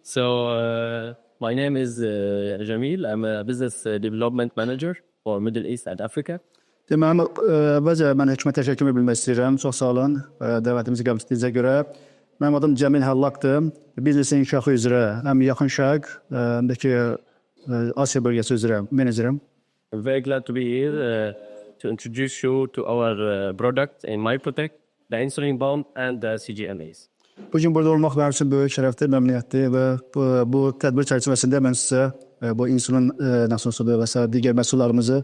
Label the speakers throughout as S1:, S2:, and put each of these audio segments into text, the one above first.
S1: So, my name is Jamil. I'm a business development manager for Middle East and Africa.
S2: Deməli, əvvəlcə mən hökumə təşəkkür bilmək istəyirəm. Çox sağ olun dəvətimizi qəbul etdiyinizə görə. Mənim adım Jamil Hallakdır. Biznesin inkişafı üzrə həm yaxın şərq, həm də ki Asiya bölgəsi üzrə menecerim.
S1: I'm very glad to be here to introduce you to our product in MicroTech, the insulin pump and the CGMAs.
S2: Bugün burada olmaq mənim üçün böyük şərəfdir, məmnuniyyətdir və bu tədbir çərçivəsində mən sizə bu insulin nasosunu və sair digər məhsullarımızı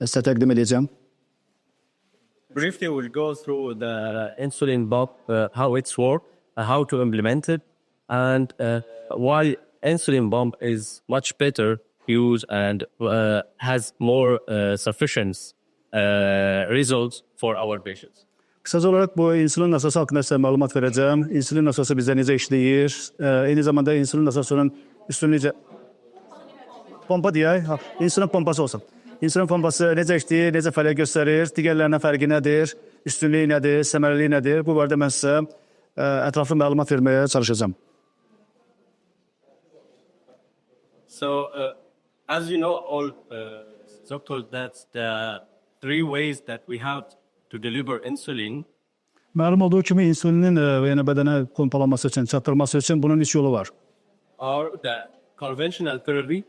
S2: sizə təqdim edəcəm.
S1: Briefly, we'll go through the insulin pump, how it's work, how to implement it, and why insulin pump is much better use and has more sufficient results for our patients.
S2: Kısaca olaraq bu insulin nasosu haqqında sizə məlumat verəcəm. İnsulin nasosu bizdə necə işləyir? Eyni zamanda insulin nasosunun üstünlüyü pompa deyək, insulin pompası olsun. İnsulin pompası necə işləyir, necə fəaliyyət göstərir, digərlərinə fərqi nədir, üstünlüyü nədir, səmərəliliyi nədir? Bu barədə mən sizə ətraflı məlumat verməyə çalışacağam.
S1: So, as you know, all doctors, that's the three ways that we have to deliver insulin.
S2: Məlum olduğu kimi insulinin yəni bədənə pompalanması üçün, çatdırılması üçün bunun 3 yolu var.
S1: Or the conventional therapy,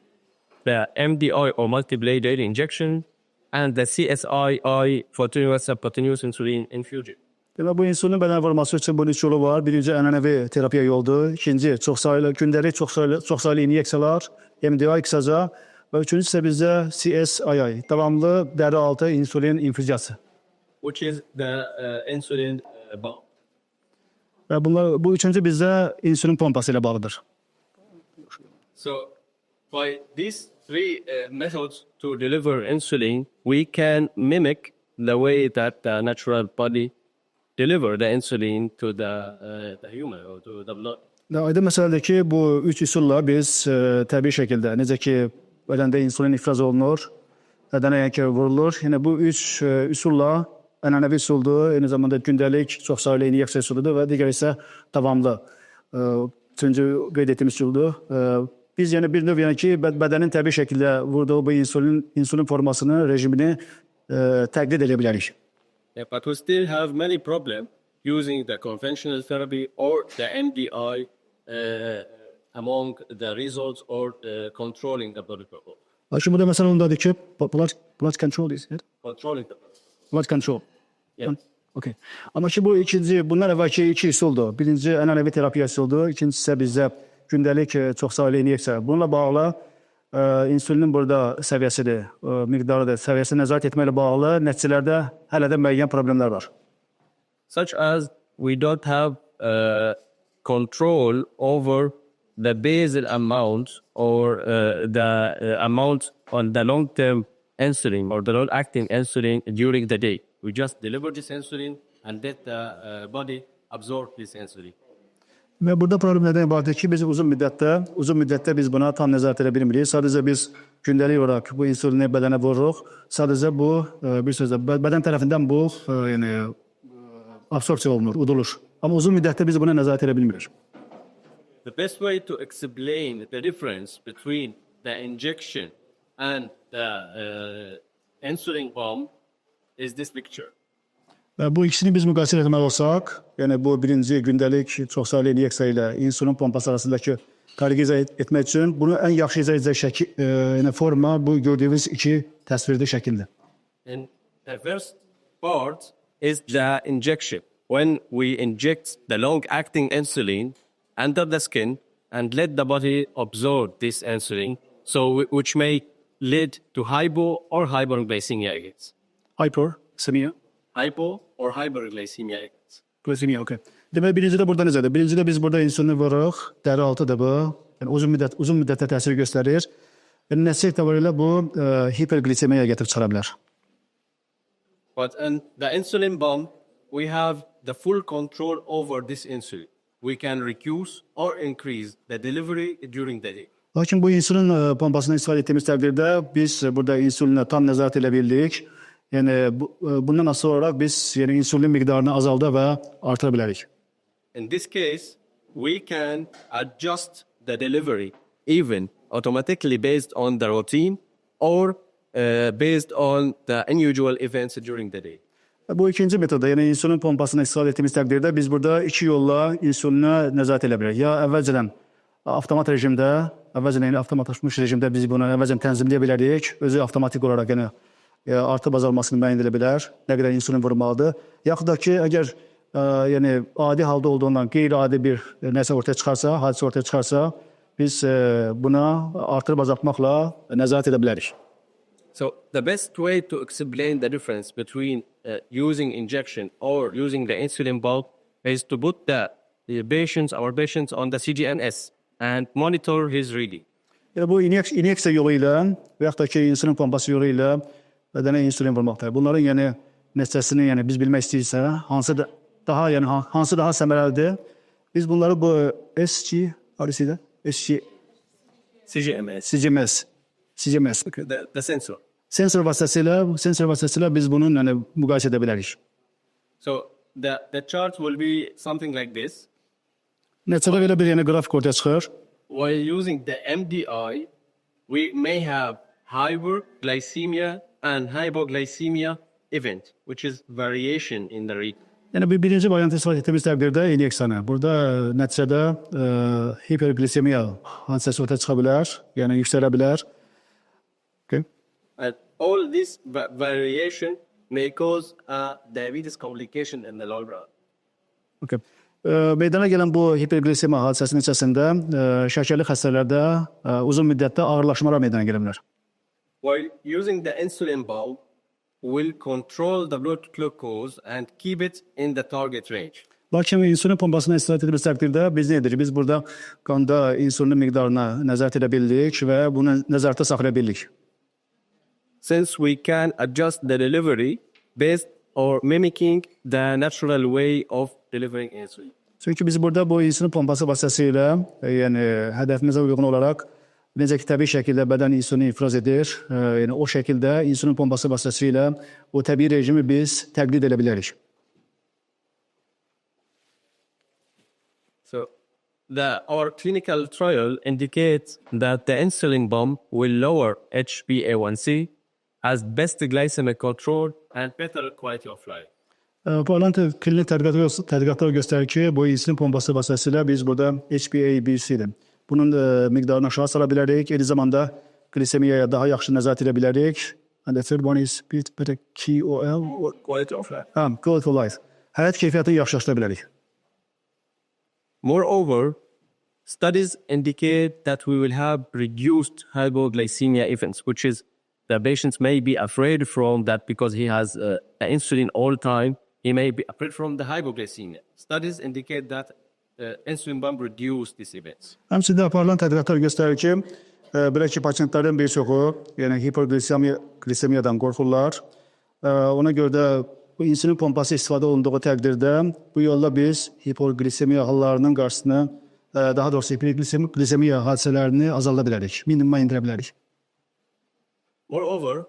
S1: the MDI or multi-bladed injection, and the CSII continuous subcutaneous insulin infusion.
S2: Demək, bu insulin bədənə vurması üçün bunun 3 yolu var. Birinci ənənəvi terapiya yoludur. İkinci çoxsaylı, gündəlik çoxsaylı inyeksiyalar, MDI kısaca. Və üçüncü isə bizdə CSII, davamlı dəri altı insulin infüziyası.
S1: Which is the insulin pump.
S2: Və bu üçüncü bizdə insulin pompası ilə bağlıdır.
S1: So, by these three methods to deliver insulin, we can mimic the way that the natural body deliver the insulin to the human or to the blood.
S2: Aydın məsələdir ki, bu üç üsulla biz təbii şəkildə, necə ki, bədəndə insulin ifraz olunur, bədənə vurulur. Yəni, bu üç üsulla ənənəvi üsuldur, eyni zamanda gündəlik çoxsaylı inyeksiya usuludur və digər isə davamlı. Üçüncü qeyd etdiyimiz üsuldur. Biz yəni bir növ yəni ki, bədənin təbii şəkildə vurduğu bu insulin formasını, rejimini təqlid edə bilərik.
S1: Yeah, but we still have many problems using the conventional therapy or the MDI among the results or controlling the blood pressure.
S2: Şimdi burada məsələ ondadır ki, blood control is it?
S1: Controlling the
S2: Blood control.
S1: Yeah.
S2: Okay. Amma ki bu ikinci, bundan əvvəlki iki üsuldur. Birinci ənənəvi terapiya üsuludur, ikincisi isə bizdə gündəlik çoxsaylı inyeksiya. Bununla bağlı insulinin burada səviyyəsidir, miqdarıdır, səviyyəsini nəzarət etməklə bağlı nəticələrdə hələ də müəyyən problemlər var.
S1: Such as we don't have control over the basal amount or the amount on the long-term insulin or the long-acting insulin during the day. We just deliver this insulin and let the body absorb this insulin.
S2: Və burada problem nədən ibarətdir ki, biz uzun müddətdə biz buna tam nəzarət edə bilmirik. Sadəcə biz gündəlik olaraq bu insulini bədənə vururuq. Sadəcə bu bir sözlə bədən tərəfindən bu yəni absorpsiya olunur, udulur. Amma uzun müddətdə biz buna nəzarət edə bilmirik.
S1: The best way to explain the difference between the injection and the insulin pump is this picture.
S2: Və bu ikisini biz müqayisə etməli olsaq, yəni bu birinci gündəlik çoxsaylı inyeksiya ilə insulin pompası arasındakı fərqi izah etmək üçün bunu ən yaxşı izah edəcək şəkil, yəni forma bu gördüyünüz iki təsvirdə şəkildir.
S1: And the first part is the injection. When we inject the long-acting insulin under the skin and let the body absorb this insulin, so which may lead to hypo or hyperglycemia.
S2: Hyperglycemia.
S1: Hypo or hyperglycemia.
S2: Glycemia, okay. Demək birinci də burada necədir? Birinci də biz burada insulini vururuq, dəri altıdır bu. Yəni uzun müddətdə təsir göstərir. Yəni nəsil təbərilə bu hiperglisemiya gətirib çıxara bilər.
S1: But in the insulin pump, we have the full control over this insulin. We can reduce or increase the delivery during the day.
S2: Lakin bu insulin pompasından istifadə etdiyimiz təqdirdə biz burada insulinə tam nəzarət edə bildik. Yəni bundan asılı olaraq biz yəni insulin miqdarını azalda və artıra bilərik.
S1: In this case, we can adjust the delivery even automatically based on the routine or based on the unusual events during the day.
S2: Bu ikinci metoda, yəni insulin pompasını istifadə etdiyimiz təqdirdə biz burada iki yolla insulinə nəzarət edə bilərik. Ya əvvəlcədən avtomat rejimdə, əvvəlcədən avtomatlaşmış rejimdə biz bunu əvvəlcədən tənzimləyə bilərik. Özü avtomatik olaraq yəni artıb azalmasını müəyyən edə bilər, nə qədər insulin vurmalıdır. Yaxud da ki, əgər yəni adi halda olduğundan qeyri-adi bir nəsə ortaya çıxarsa, hadisə ortaya çıxarsa, biz buna artırıb azaltmaqla nəzarət edə bilərik.
S1: So the best way to explain the difference between using injection or using the insulin pump is to put our patients on the CGNS and monitor his reading.
S2: Yəni bu inyeksiya yolu ilə və yaxud da ki, insulin pompası yolu ilə bədənə insulin vurmaqdır. Bunların yəni nəticəsini yəni biz bilmək istəyirsə, hansı daha səmərəlidir? Biz bunları bu CGMS.
S1: The sensor.
S2: Sensor vasitəsilə biz bunun yəni müqayisə edə bilərik.
S1: So the chart will be something like this.
S2: Nəticədə belə bir yəni qrafik ortaya çıxır.
S1: While using the MDI, we may have hyperglycemia and hypoglycemia event, which is variation in the reading.
S2: Yəni birinci variantı istifadə etdiyimiz təqdirdə inyeksiyanı. Burada nəticədə hiperglisemiya hadisəsi ortaya çıxa bilər, yəni yüksələ bilər. Okay.
S1: And all this variation may cause a diabetes complication in the long run.
S2: Okay. Meydana gələn bu hiperglisemiya hadisəsinin içərisində şəkərli xəstələrdə uzun müddətdə ağırlaşmalar meydana gələ bilər.
S1: While using the insulin pump, will control the blood glucose and keep it in the target range.
S2: Lakin insulin pompasına istifadə etdiyimiz təqdirdə biz nə edirik? Biz burada qanda insulinin miqdarına nəzarət edə bildik və bunu nəzarətdə saxlaya bildik.
S1: Since we can adjust the delivery based or mimicking the natural way of delivering insulin.
S2: Çünki biz burada bu insulin pompası vasitəsilə, yəni hədəfimizə uyğun olaraq necə ki, təbii şəkildə bədən insulini ifraz edir, yəni o şəkildə insulin pompası vasitəsilə o təbii rejimi biz təqlid edə bilərik.
S1: So, our clinical trial indicates that the insulin pump will lower HbA1c, has best glycemic control and better quality of life.
S2: Parlament klinik tədqiqatlar göstərir ki, bu insulin pompası vasitəsilə biz burada HbA1c-dir. Bunun miqdarını aşağı sala bilərik. Eyni zamanda glisemiyaya daha yaxşı nəzarət edə bilərik. And the third one is better QOL or
S1: Quality of life.
S2: Quality of life. Həyat keyfiyyətini yaxşılaşdıra bilərik.
S1: Moreover, studies indicate that we will have reduced hypoglycemia events, which is the patients may be afraid from that because he has insulin all the time. He may be afraid from the hypoglycemia. Studies indicate that insulin pump reduce these events.
S2: Həmçində aparılan tədqiqatlar göstərir ki, belə ki, pasientlərin bir çoxu, yəni hiperglisemiyadan qorxurlar. Ona görə də bu insulin pompası istifadə olunduğu təqdirdə bu yolla biz hiperglisemiya hallarının qarşısını, daha doğrusu hiperglisemiya hadisələrini azalda bilərik, minimuma indirə bilərik.
S1: Moreover,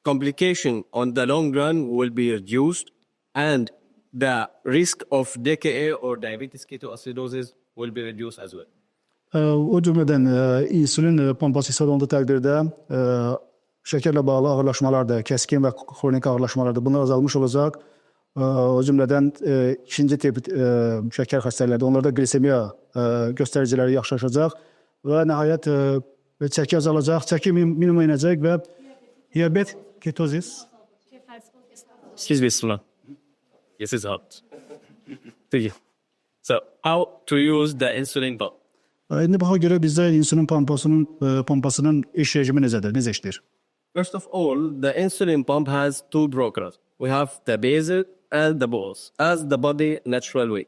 S1: complication on the long run will be reduced and the risk of DKA or diabetes ketoacidosis will be reduced as well.
S2: O cümlədən insulin pompası istifadə olunduğu təqdirdə şəkərlə bağlı ağırlaşmalar da, kəskin və xronik ağırlaşmalar da bunlar azalmış olacaq. O cümlədən ikinci tip şəkər xəstəliklərdə onlarda glisemiya göstəriciləri yaxşılaşacaq və nəhayət çəki azalacaq, çəki minimuma inəcək və diabet, ketozis.
S1: Excuse me, Sula. Yes, it's hot. Thank you. So, how to use the insulin pump?
S2: İndi baxa görə bizdə insulin pompasının iş rejimi necədir, necə işləyir?
S1: First of all, the insulin pump has two brokers. We have the basal and the bolus, as the body natural way.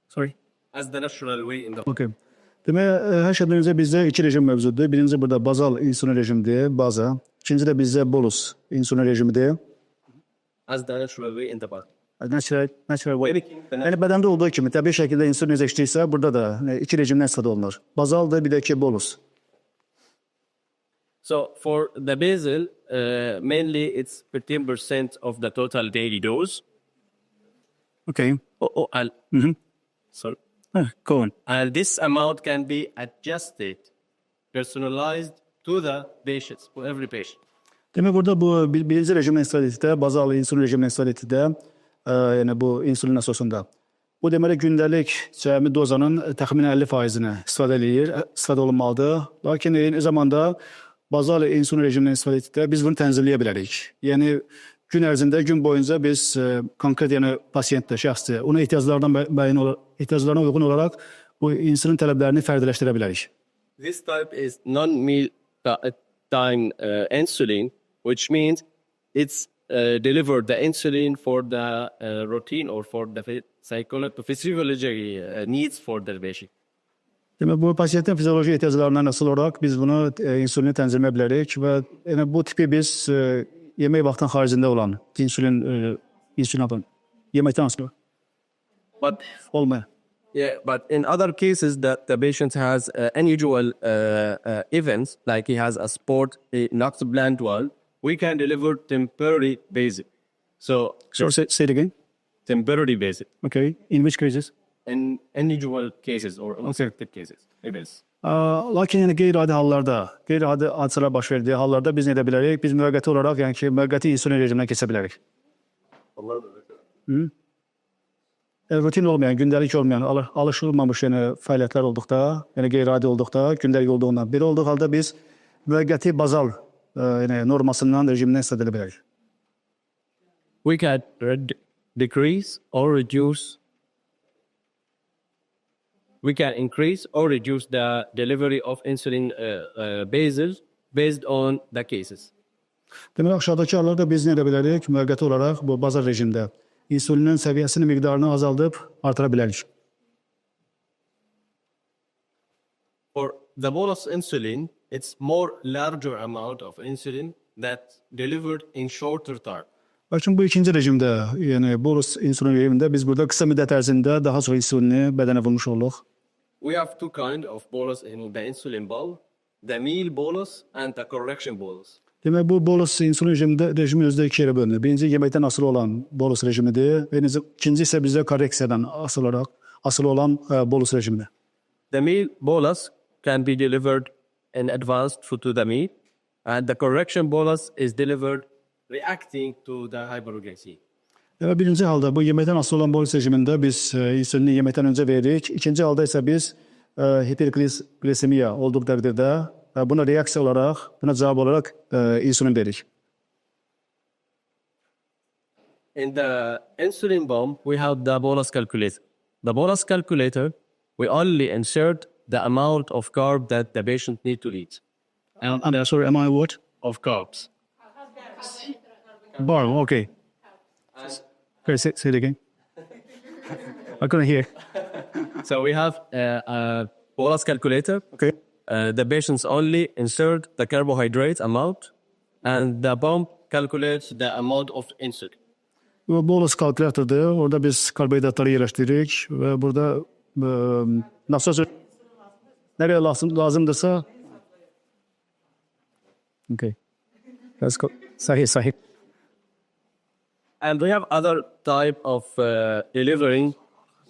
S1: Sorry? As the natural way in the body.
S2: Okay. Demək, hər şeydən öncə bizdə iki rejim mövcuddur. Birinci burada bazal insulin rejimidir, baza. İkinci də bizdə bolus insulin rejimidir.
S1: As the natural way in the body.
S2: Natural way. Yəni bədəndə olduğu kimi təbii şəkildə insulin necə işləyirsə, burada da iki rejimdən istifadə olunur. Bazaldır, bir də ki bolus.
S1: So for the basal, mainly it's 15% of the total daily dose.
S2: Okay.
S1: Sorry.
S2: Go on.
S1: And this amount can be adjusted, personalized to the patient, to every patient.
S2: Demek burada bu birinci rejimin istifadə bazal insülin rejiminin istifadə yəni bu insülin əsasında. Bu deməli gündəlik cəmi dozanın təxminən 50%-ni istifadə olunmalıdır. Lakin eyni zamanda bazal insülin rejiminin istifadə biz bunu tənzimləyə bilərik. Yəni gün ərzində, gün boyunca biz konkret yəni pasiyentdə, şəxsdə onun ehtiyaclarına uyğun olaraq bu insülin tələblərini fərdiləşdirə bilərik.
S1: This type is non-meal time insulin, which means it's delivered the insulin for the routine or for the physiology needs for the patient.
S2: Demək bu pasiyentin fizioloji ehtiyaclarına asıl olaraq biz bunu insülini tənzimləyə bilərik və yəni bu tipi biz yemək vaxtının xaricində olan insülin alan yeməkdən asılı.
S1: But
S2: Olmaya.
S1: yeah, but in other cases that the patient has unusual events, like he has a sport, not planned one, we can deliver temporary basic. So
S2: Say it again.
S1: temporary basic
S2: Okay. In which cases?
S1: in unusual cases or unexpected cases. Events.
S2: Lakin yəni qeyri-adi hallarda, qeyri-adi hadisələr baş verdiyi hallarda biz nə edə bilərik? Biz müvəqqəti olaraq, yəni ki, müvəqqəti insülin rejiminə keçə bilərik. Rutin olmayan, gündəlik olmayan, alışılmamış yəni fəaliyyətlər olduqda, yəni qeyri-adi olduqda, gündəlik olduğundan belə olduğu halda biz müvəqqəti bazal yəni normasından, rejimindən istifadə edə bilərik.
S1: We can decrease or reduce. We can increase or reduce the delivery of insulin based on the cases.
S2: Demək, aşağıdakı hallarda biz nə edə bilərik? Müvəqqəti olaraq bu bazal rejimdə insülinin səviyyəsini, miqdarını azaldıb artıra bilərik.
S1: For the bolus insulin, it's more larger amount of insulin that delivered in shorter time.
S2: Lakin bu ikinci rejimdə, yəni bolus insülin rejimində biz burada qısa müddət ərzində daha çox insülini bədənə vurmuş oluruq.
S1: We have two kinds of bolus in the insulin ball, the meal bolus and the correction bolus.
S2: Demək, bu bolus insülin rejimi özdə iki yerə bölünür. Birinci yeməkdən asılı olan bolus rejimidir və ikinci isə bizdə korreksiyadan asılı olan bolus rejimidir.
S1: The meal bolus can be delivered in advance to the meal, and the correction bolus is delivered reacting to the hyperglycemia.
S2: Birinci halda bu yeməkdən asılı olan bolus rejimində biz insülini yeməkdən öncə veririk. İkinci halda isə biz hiperglisemiya olduğu təqdirdə buna reaksiya olaraq, buna cavab olaraq insülin veririk.
S1: In the insulin pump, we have the bolus calculator. The bolus calculator, we only insert the amount of carb that the patient need to eat.
S2: I'm sorry, am I what?
S1: Of carbs.
S2: Bar, okay. Okay, say it again. I couldn't hear.
S1: So we have a bolus calculator.
S2: Okay.
S1: The patients only insert the carbohydrate amount, and the pump calculates the amount of insulin.
S2: Bu bolus kalkülatordur. Orada biz karbonhidratları yerləşdiririk və burada nasıl nereye lazımdırsa okay. Let's go. Sahih.
S1: And we have other type of delivering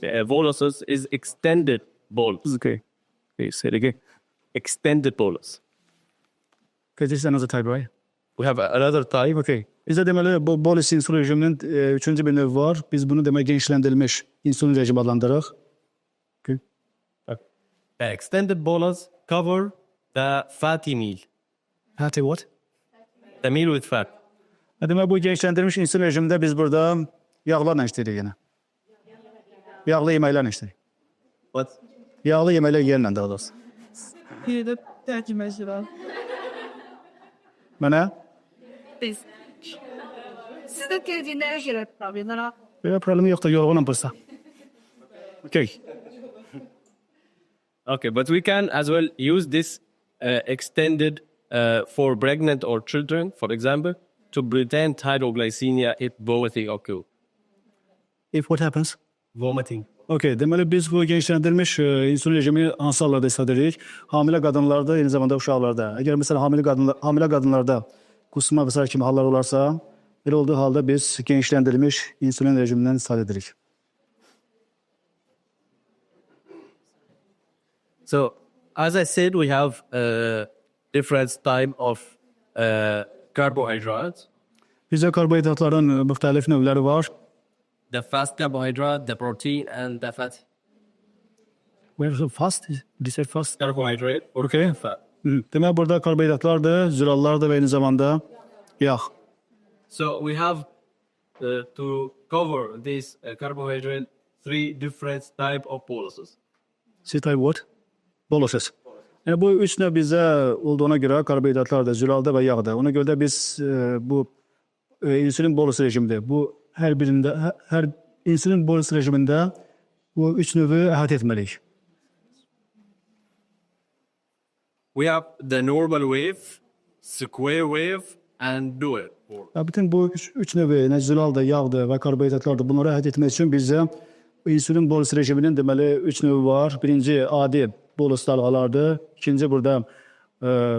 S1: boluses is extended bolus.
S2: Okay. Okay, say it again.
S1: Extended bolus.
S2: Because this is another type, right?
S1: We have another type.
S2: Okay. Bizdə deməli bu bolus insülin rejiminin üçüncü bir növü var. Biz bunu demək genişləndirilmiş insülin rejimi adlandırırıq. Okay.
S1: The extended bolus cover the fatty meal.
S2: Fatty what?
S1: The meal with fat.
S2: Demək bu genişləndirilmiş insülin rejimində biz burada yağlarla işləyirik yenə. Yağlı yeməklərlə işləyirik.
S1: What?
S2: Yağlı yeməklər yerlə daha doğrusu.
S3: Bir de tercümesi var.
S2: Mənə?
S3: Biz. Siz de tercihine göre problemler.
S2: Belə problemi yoxdur, yorğunam bursa. Okay.
S1: Okay, but we can as well use this extended for pregnant or children, for example, to prevent hypoglycemia if vomiting occur.
S2: If what happens?
S1: Vomiting.
S2: Okay, deməli biz bu genişləndirilmiş insülin rejimi hansı hallarda istifadə edirik? Hamilə qadınlarda, eyni zamanda uşaqlarda. Əgər məsələn hamilə qadınlarda qusma və sair kimi hallar olarsa, belə olduğu halda biz genişləndirilmiş insülin rejimindən istifadə edirik.
S1: So, as I said, we have different type of carbohydrates.
S2: Bizdə karbohidratların müxtəlif növləri var.
S1: The fast carbohydrate, the protein, and the fat
S2: Where's the fast? Did you say fast?
S1: carbohydrate.
S2: Okay.
S1: Fat.
S2: Demək burada karbohidratlardır, zülallardır və eyni zamanda yağ.
S1: So we have to cover this carbohydrate 3 different type of boluses.
S2: Type what? Boluses. Yəni bu üç növ bizdə olduğuna görə karbohidratlardır, zülaldır və yağdır. Ona görə də biz bu insülin bolus rejimidir. Bu hər birində hər insülin bolus rejimində bu üç növü əhatə etməliyik.
S1: We have the normal wave, square wave, and dual.
S2: Bütün bu üç növü, yəni zülaldır, yağdır və karbohidratlardır. Bunları əhatə etmək üçün bizdə insülin bolus rejiminin deməli üç növü var. Birinci adi bolus dalğalardır. İkinci burada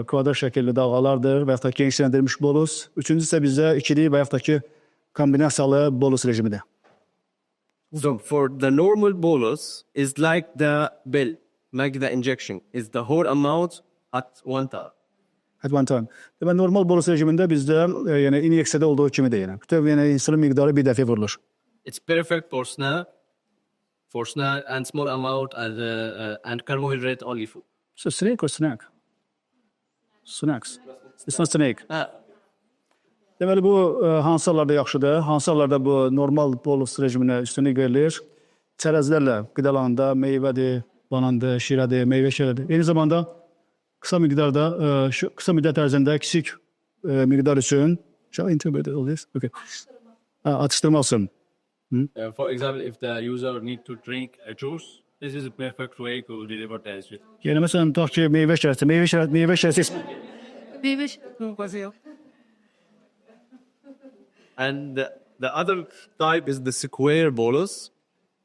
S2: kvadrat şəkilli dalğalardır və yaxud da genişləndirilmiş bolus. Üçüncü isə bizdə ikili və yaxud da ki kombinasiyalı bolus rejimidir.
S1: So for the normal bolus is like the pill, like the injection, is the whole amount at one time.
S2: At one time. Deməli normal bolus rejimində bizdə yəni inyeksiyada olduğu kimidir yəni. Bütün yəni insülin miqdarı bir dəfə vurulur.
S1: It's perfect for snack and small amount and carbohydrate only food.
S2: So snake or snack? Snacks. It's not snake. Deməli bu hansı hallarda yaxşıdır? Hansı hallarda bu normal bolus rejiminə üstünlük verilir? Çərəzlərlə qidalananda meyvədir, banandır, şirədir, meyvə şirədir. Eyni zamanda qısa miqdarda qısa müddət ərzində kiçik miqdar üçün atışdırma üçün.
S1: For example, if the user need to drink a juice, this is a perfect way to deliver the insulin.
S2: Yəni məsələn tutaq ki meyvə şirəsi
S1: And the other type is the square bolus.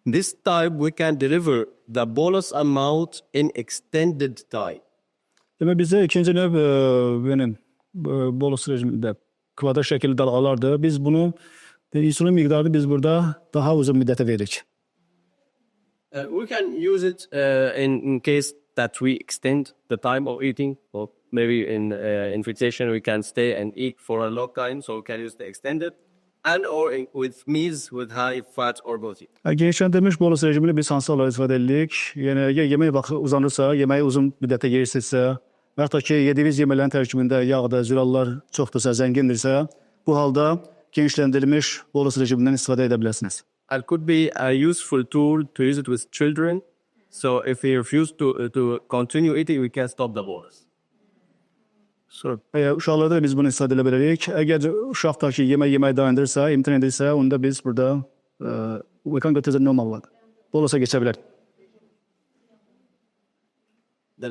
S1: This type we can deliver the bolus amount in extended time.
S2: Demək bizdə ikinci növ benim bolus rejimində kvadrat şəkilli dalğalardır. Biz bunu insülin miqdarını biz burada daha uzun müddətə veririk.
S1: We can use it in case that we extend the time of eating, or maybe in invitation we can stay and eat for a long time, so we can use the extended, and or with meals with high fat or protein.
S2: Genişləndirilmiş bolus rejimini biz hansı hallarda istifadə edirik? Yəni yemək vaxtı uzanırsa, yeməyi uzun müddətə yeyirsinizsə, və yaxud da ki yediyiniz yeməklərin tərkibində yağda, zülallar çoxdursa, zəngindirsə, bu halda genişləndirilmiş bolus rejimindən istifadə edə bilərsiniz.
S1: It could be a useful tool to use it with children. So if they refuse to continue eating, we can stop the bolus.
S2: Uşaqlarda biz bunu istifadə edə bilərik. Əgər uşaq da ki yemək dayandırırsa, imtina edirsə, onda biz burada we can go to the normal one. Bolusa keçə bilər.
S1: The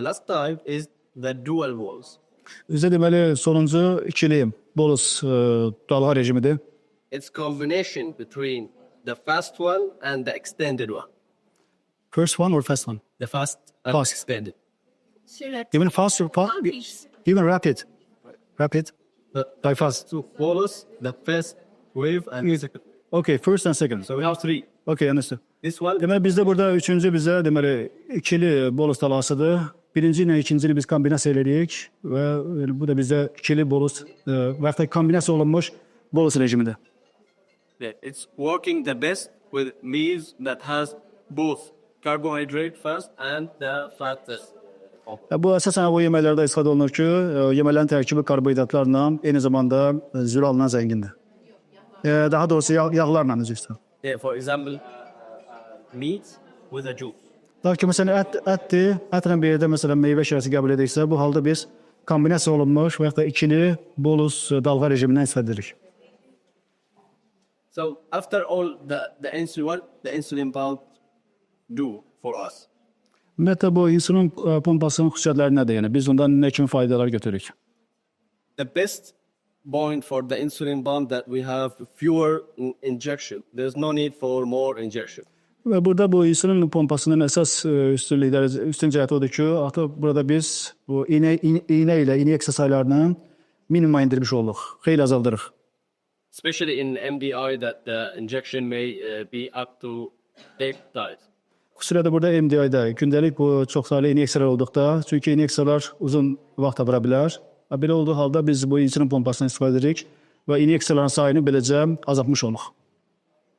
S1: last type is the dual bolus.
S2: Bizdə deməli sonuncu ikili bolus dalğa rejimidir.
S1: It's combination between the fast one and the extended one.
S2: First one or fast one?
S1: The fast and
S2: Fast.
S1: extended.
S2: Even fast or even rapid? Rapid? By fast.
S1: So bolus, the first wave and second.
S2: Okay, first and second.
S1: So we have 3.
S2: Okay, understood.
S1: This one,
S2: Deməli bizdə burada üçüncü bizə deməli ikili bolus dalğasıdır. Birinci ilə ikincini biz kombinasiya edirik və bu da bizdə ikili bolus və ya da kombinasiya olunmuş bolus rejimidir.
S1: it's working the best with meals that has both carbohydrate fast and the fat test.
S2: Bu əsasən o yeməklərdə istifadə olunur ki, yeməklərin tərkibi karbohidratlarla, eyni zamanda zülalla zəngindir. Daha doğrusu yağlarla üzrə.
S1: Yeah, for example, meat with a juice.
S2: Daha ki məsələn ətdir, ətlə bir yerdə məsələn meyvə şirəsi qəbul ediriksə, bu halda biz kombinasiya olunmuş və ya da ikili bolus dalğa rejimindən istifadə edirik.
S1: So after all the insulin pump do for us?
S2: Ümumiyyətlə bu insülin pompasının xüsusiyyətləri nədir? Yəni biz ondan nə kimi faydalar götürürük?
S1: The best point for the insulin pump that we have fewer injection. There's no need for more injection.
S2: Və burada bu insülin pompasının əsas üstün cəhəti odur ki, artıq burada biz bu iğnə ilə inyeksiya saylarını minimuma indirmiş olduq, xeyli azaldırıq.
S1: Especially in MDI that the injection may be up to 8 times.
S2: Xüsusilə də burada MDI-də gündəlik bu çoxsaylı inyeksiyalar olduqda, çünki inyeksiyalar uzun vaxt apara bilər. Belə olduğu halda biz bu insulin pompasını istifadə edirik və inyeksiyaların sayını beləcə azaltmış oluq.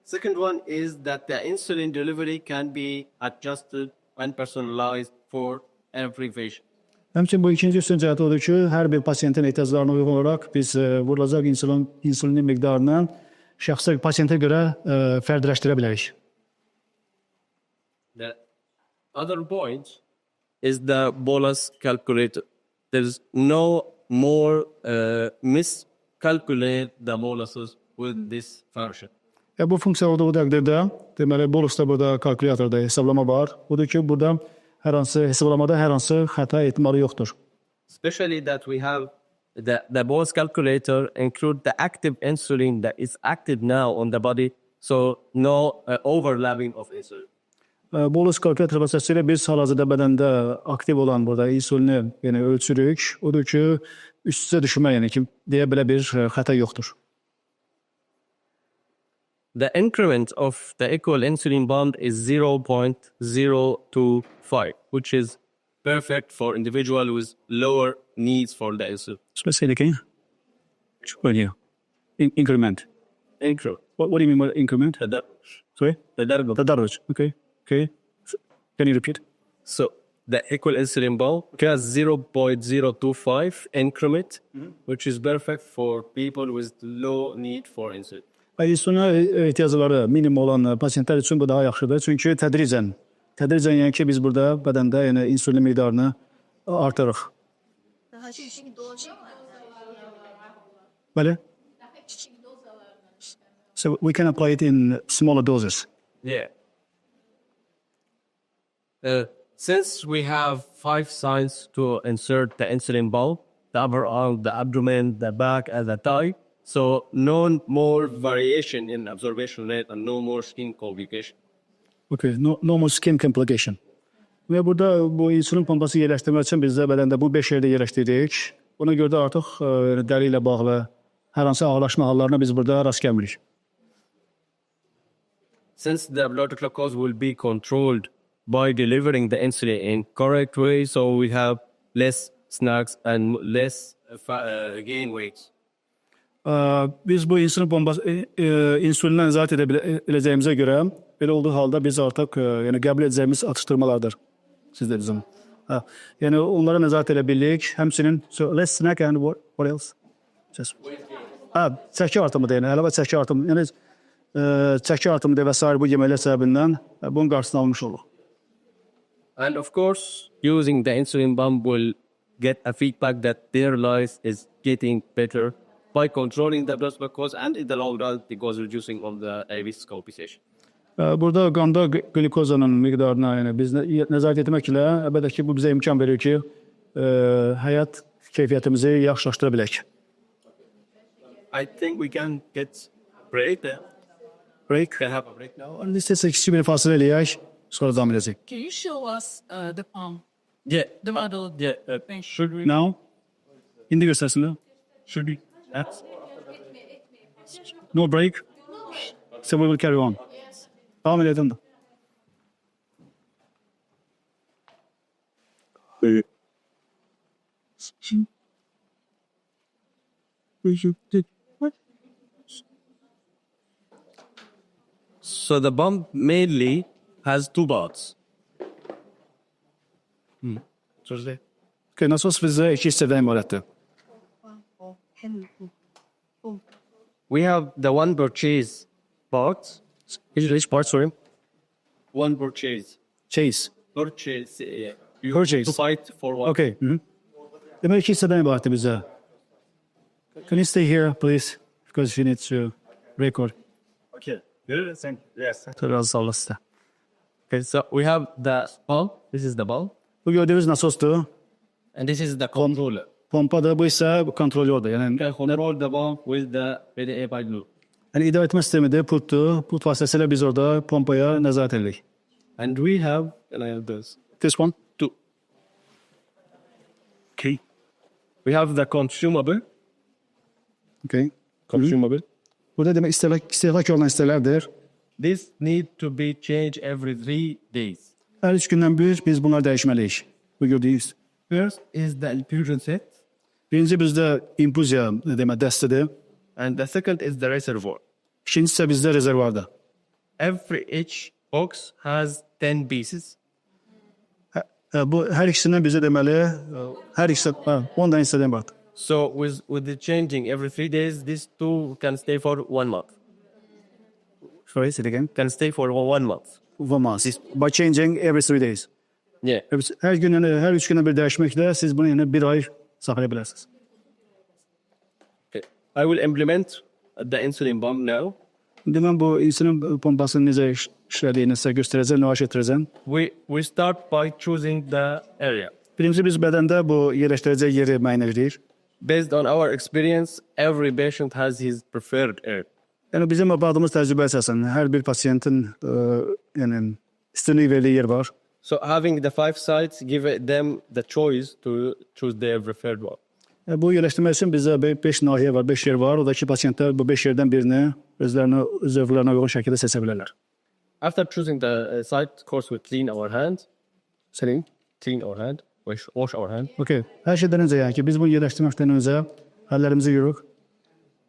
S1: Second one is that the insulin delivery can be adjusted and personalized for every patient.
S2: Həmçinin bu ikinci üstün cəhəti odur ki, hər bir pasiyentin ehtiyaclarına uyğun olaraq biz vurulacaq insulinin miqdarını şəxsi pasiyentə görə fərdiləşdirə bilərik.
S1: The other point is the bolus calculator. There's no more miscalculate the boluses with this function.
S2: Bu funksiya olduğu təqdirdə, deməli bolusda burada kalkulyatorda hesablama var. Odur ki, burada hər hansı hesablamada hər hansı xəta ehtimalı yoxdur.
S1: Especially that we have the bolus calculator include the active insulin that is active now on the body, so no overlapping of insulin.
S2: Bolus kalkulyator vasitəsilə biz hal-hazırda bədəndə aktiv olan burada insulini ölçürük. Odur ki, üst-üstə düşmə, yəni ki, deyə belə bir xəta yoxdur.
S1: The increment of the equal insulin bond is 0.025, which is perfect for individual with lower needs for the insulin.
S2: Let's say it again. Well, yeah. Increment.
S1: Increment.
S2: What do you mean by increment? Sorry? Tadarruj. Okay. Okay. Can you repeat?
S1: So the equal insulin bond has 0.025 increment, which is perfect for people with low need for insulin.
S2: İnsulina ehtiyacları minimum olan pasientlər üçün bu daha yaxşıdır. Çünki tədricən yəni ki, biz burada bədəndə yəni insulin miqdarını artırırıq.
S3: Daha küçük dozalar.
S2: Bəli. So we can apply it in smaller doses.
S1: Yeah. Since we have 5 sites to insert the insulin ball, the upper arm, the abdomen, the back, and the thigh, so no more variation in absorption rate and no more skin complication.
S2: Okay, no more skin complication. Və burada bu insulin pompası yerləşdirmək üçün biz də bədəndə bu 5 yerdə yerləşdiririk. Ona görə də artıq dəri ilə bağlı hər hansı ağırlaşma hallarına biz burada rast gəlmirik.
S1: Since the blood glucose will be controlled by delivering the insulin in correct way, so we have less snacks and less gain weight.
S2: Biz bu insulin pompası insulindən nəzarət edə biləcəyimizə görə belə olduğu halda biz artıq yəni qəbul edəcəyimiz atışdırmalardır. Sizdə bizim. Yəni onlara nəzarət edə bilirik. Həmçinin so less snack and what else? Just çəki artımı deyən, əlavə çəki artımı. Yəni çəki artımı və s. bu yeməklər səbəbindən bunun qarşısını almış oluruq.
S1: And of course, using the insulin pump will get a feedback that their life is getting better by controlling the blood glucose and in the long run because reducing on the risk compensation.
S2: Burada qanda qlükozanın miqdarına yəni biz nəzarət etməklə əlbəttə ki, bu bizə imkan verir ki, həyat keyfiyyətimizi yaxşılaşdıra bilək.
S1: I think we can get break there.
S2: Break.
S1: Can have a break now.
S2: İstəsək kiçik bir fasilə eləyək, sonra davam edəcək.
S3: Can you show us the pump?
S1: Yeah.
S3: The model?
S1: Yeah. Should we?
S2: Now, indi göstərsinlər.
S1: Should we?
S2: No break. So we will carry on. Devam edelim de.
S1: So the pump mainly has 2 parts.
S2: Okay, nasos bizə 2 hissədən ibarətdir.
S1: We have the one purchase part.
S2: Which part, sorry?
S1: One purchase.
S2: Chase.
S1: Purchase. You
S2: Purchase.
S1: to fight for one.
S2: Okay. Demək 2 hissədən ibarətdir bizə. Can you stay here, please? Because you need to record.
S1: Okay. Good. Thank you. Yes.
S2: Biraz sağ olasın.
S1: Okay. So we have the ball. This is the ball.
S2: Bu gördüyünüz nasosdur.
S1: And this is the controller.
S2: Pompadır, bu isə kontrolyordur. Yəni
S1: Can control the ball with the VDA by loop.
S2: yəni idarə etmə sistemidir, pultdur. Pult vasitəsilə biz orada pompaya nəzarət edirik.
S1: And we have, and I have this.
S2: This one?
S1: 2.
S2: Okay.
S1: We have the consumable.
S2: Okay.
S1: Consumable.
S2: Burada demək istehlak olunan hissələrdir.
S1: This need to be changed every 3 days.
S2: Hər 3 gündən bir biz bunları dəyişməliyik. Bu gördüyünüz.
S1: First is the infusion set,
S2: Birinci bizdə infuziya dəstədir.
S1: and the second is the reservoir.
S2: İkincisi isə bizdə rezervuarda.
S1: Each box has 10 pieces.
S2: Bu hər ikisindən bizə deməli, hər ikisi 10 dənə hissədən var.
S1: So with the changing every 3 days, these two can stay for 1 month.
S2: Sorry, say it again.
S1: Can stay for 1 month.
S2: 1 month. By changing every 3 days.
S1: Yeah.
S2: Hər gün, hər 3 gündə bir dəyişməklə siz bunu yəni 1 ay saxlaya bilərsiniz.
S1: Okay. I will implement the insulin pump now.
S2: İndi mən bu insülin pompasının necə işlədiyini sizə göstərəcəm, nümayiş etdirəcəm.
S1: We start by choosing the area.
S2: Birinci biz bədəndə bu yerləşdirəcək yeri müəyyən edirik.
S1: Based on our experience, every patient has his preferred area.
S2: Yəni bizim apardığımız təcrübə əsasən hər bir pasiyentin yəni üstünlük verdiyi yer var.
S1: So having the 5 sites give them the choice to choose their preferred one.
S2: Bu yerləşdirmək üçün bizdə 5 nahiyə var, 5 yer var. Oradakı pasiyentlər bu 5 yerdən birini özlərinə, zövqlərinə uyğun şəkildə seçə bilərlər.
S1: After choosing the site, of course, we clean our hand. Clean our hand. Wash our hand.
S2: Okay. Hər şeydən öncə yəni ki, biz bunu yerləşdirməkdən öncə əllərimizi yuyuruq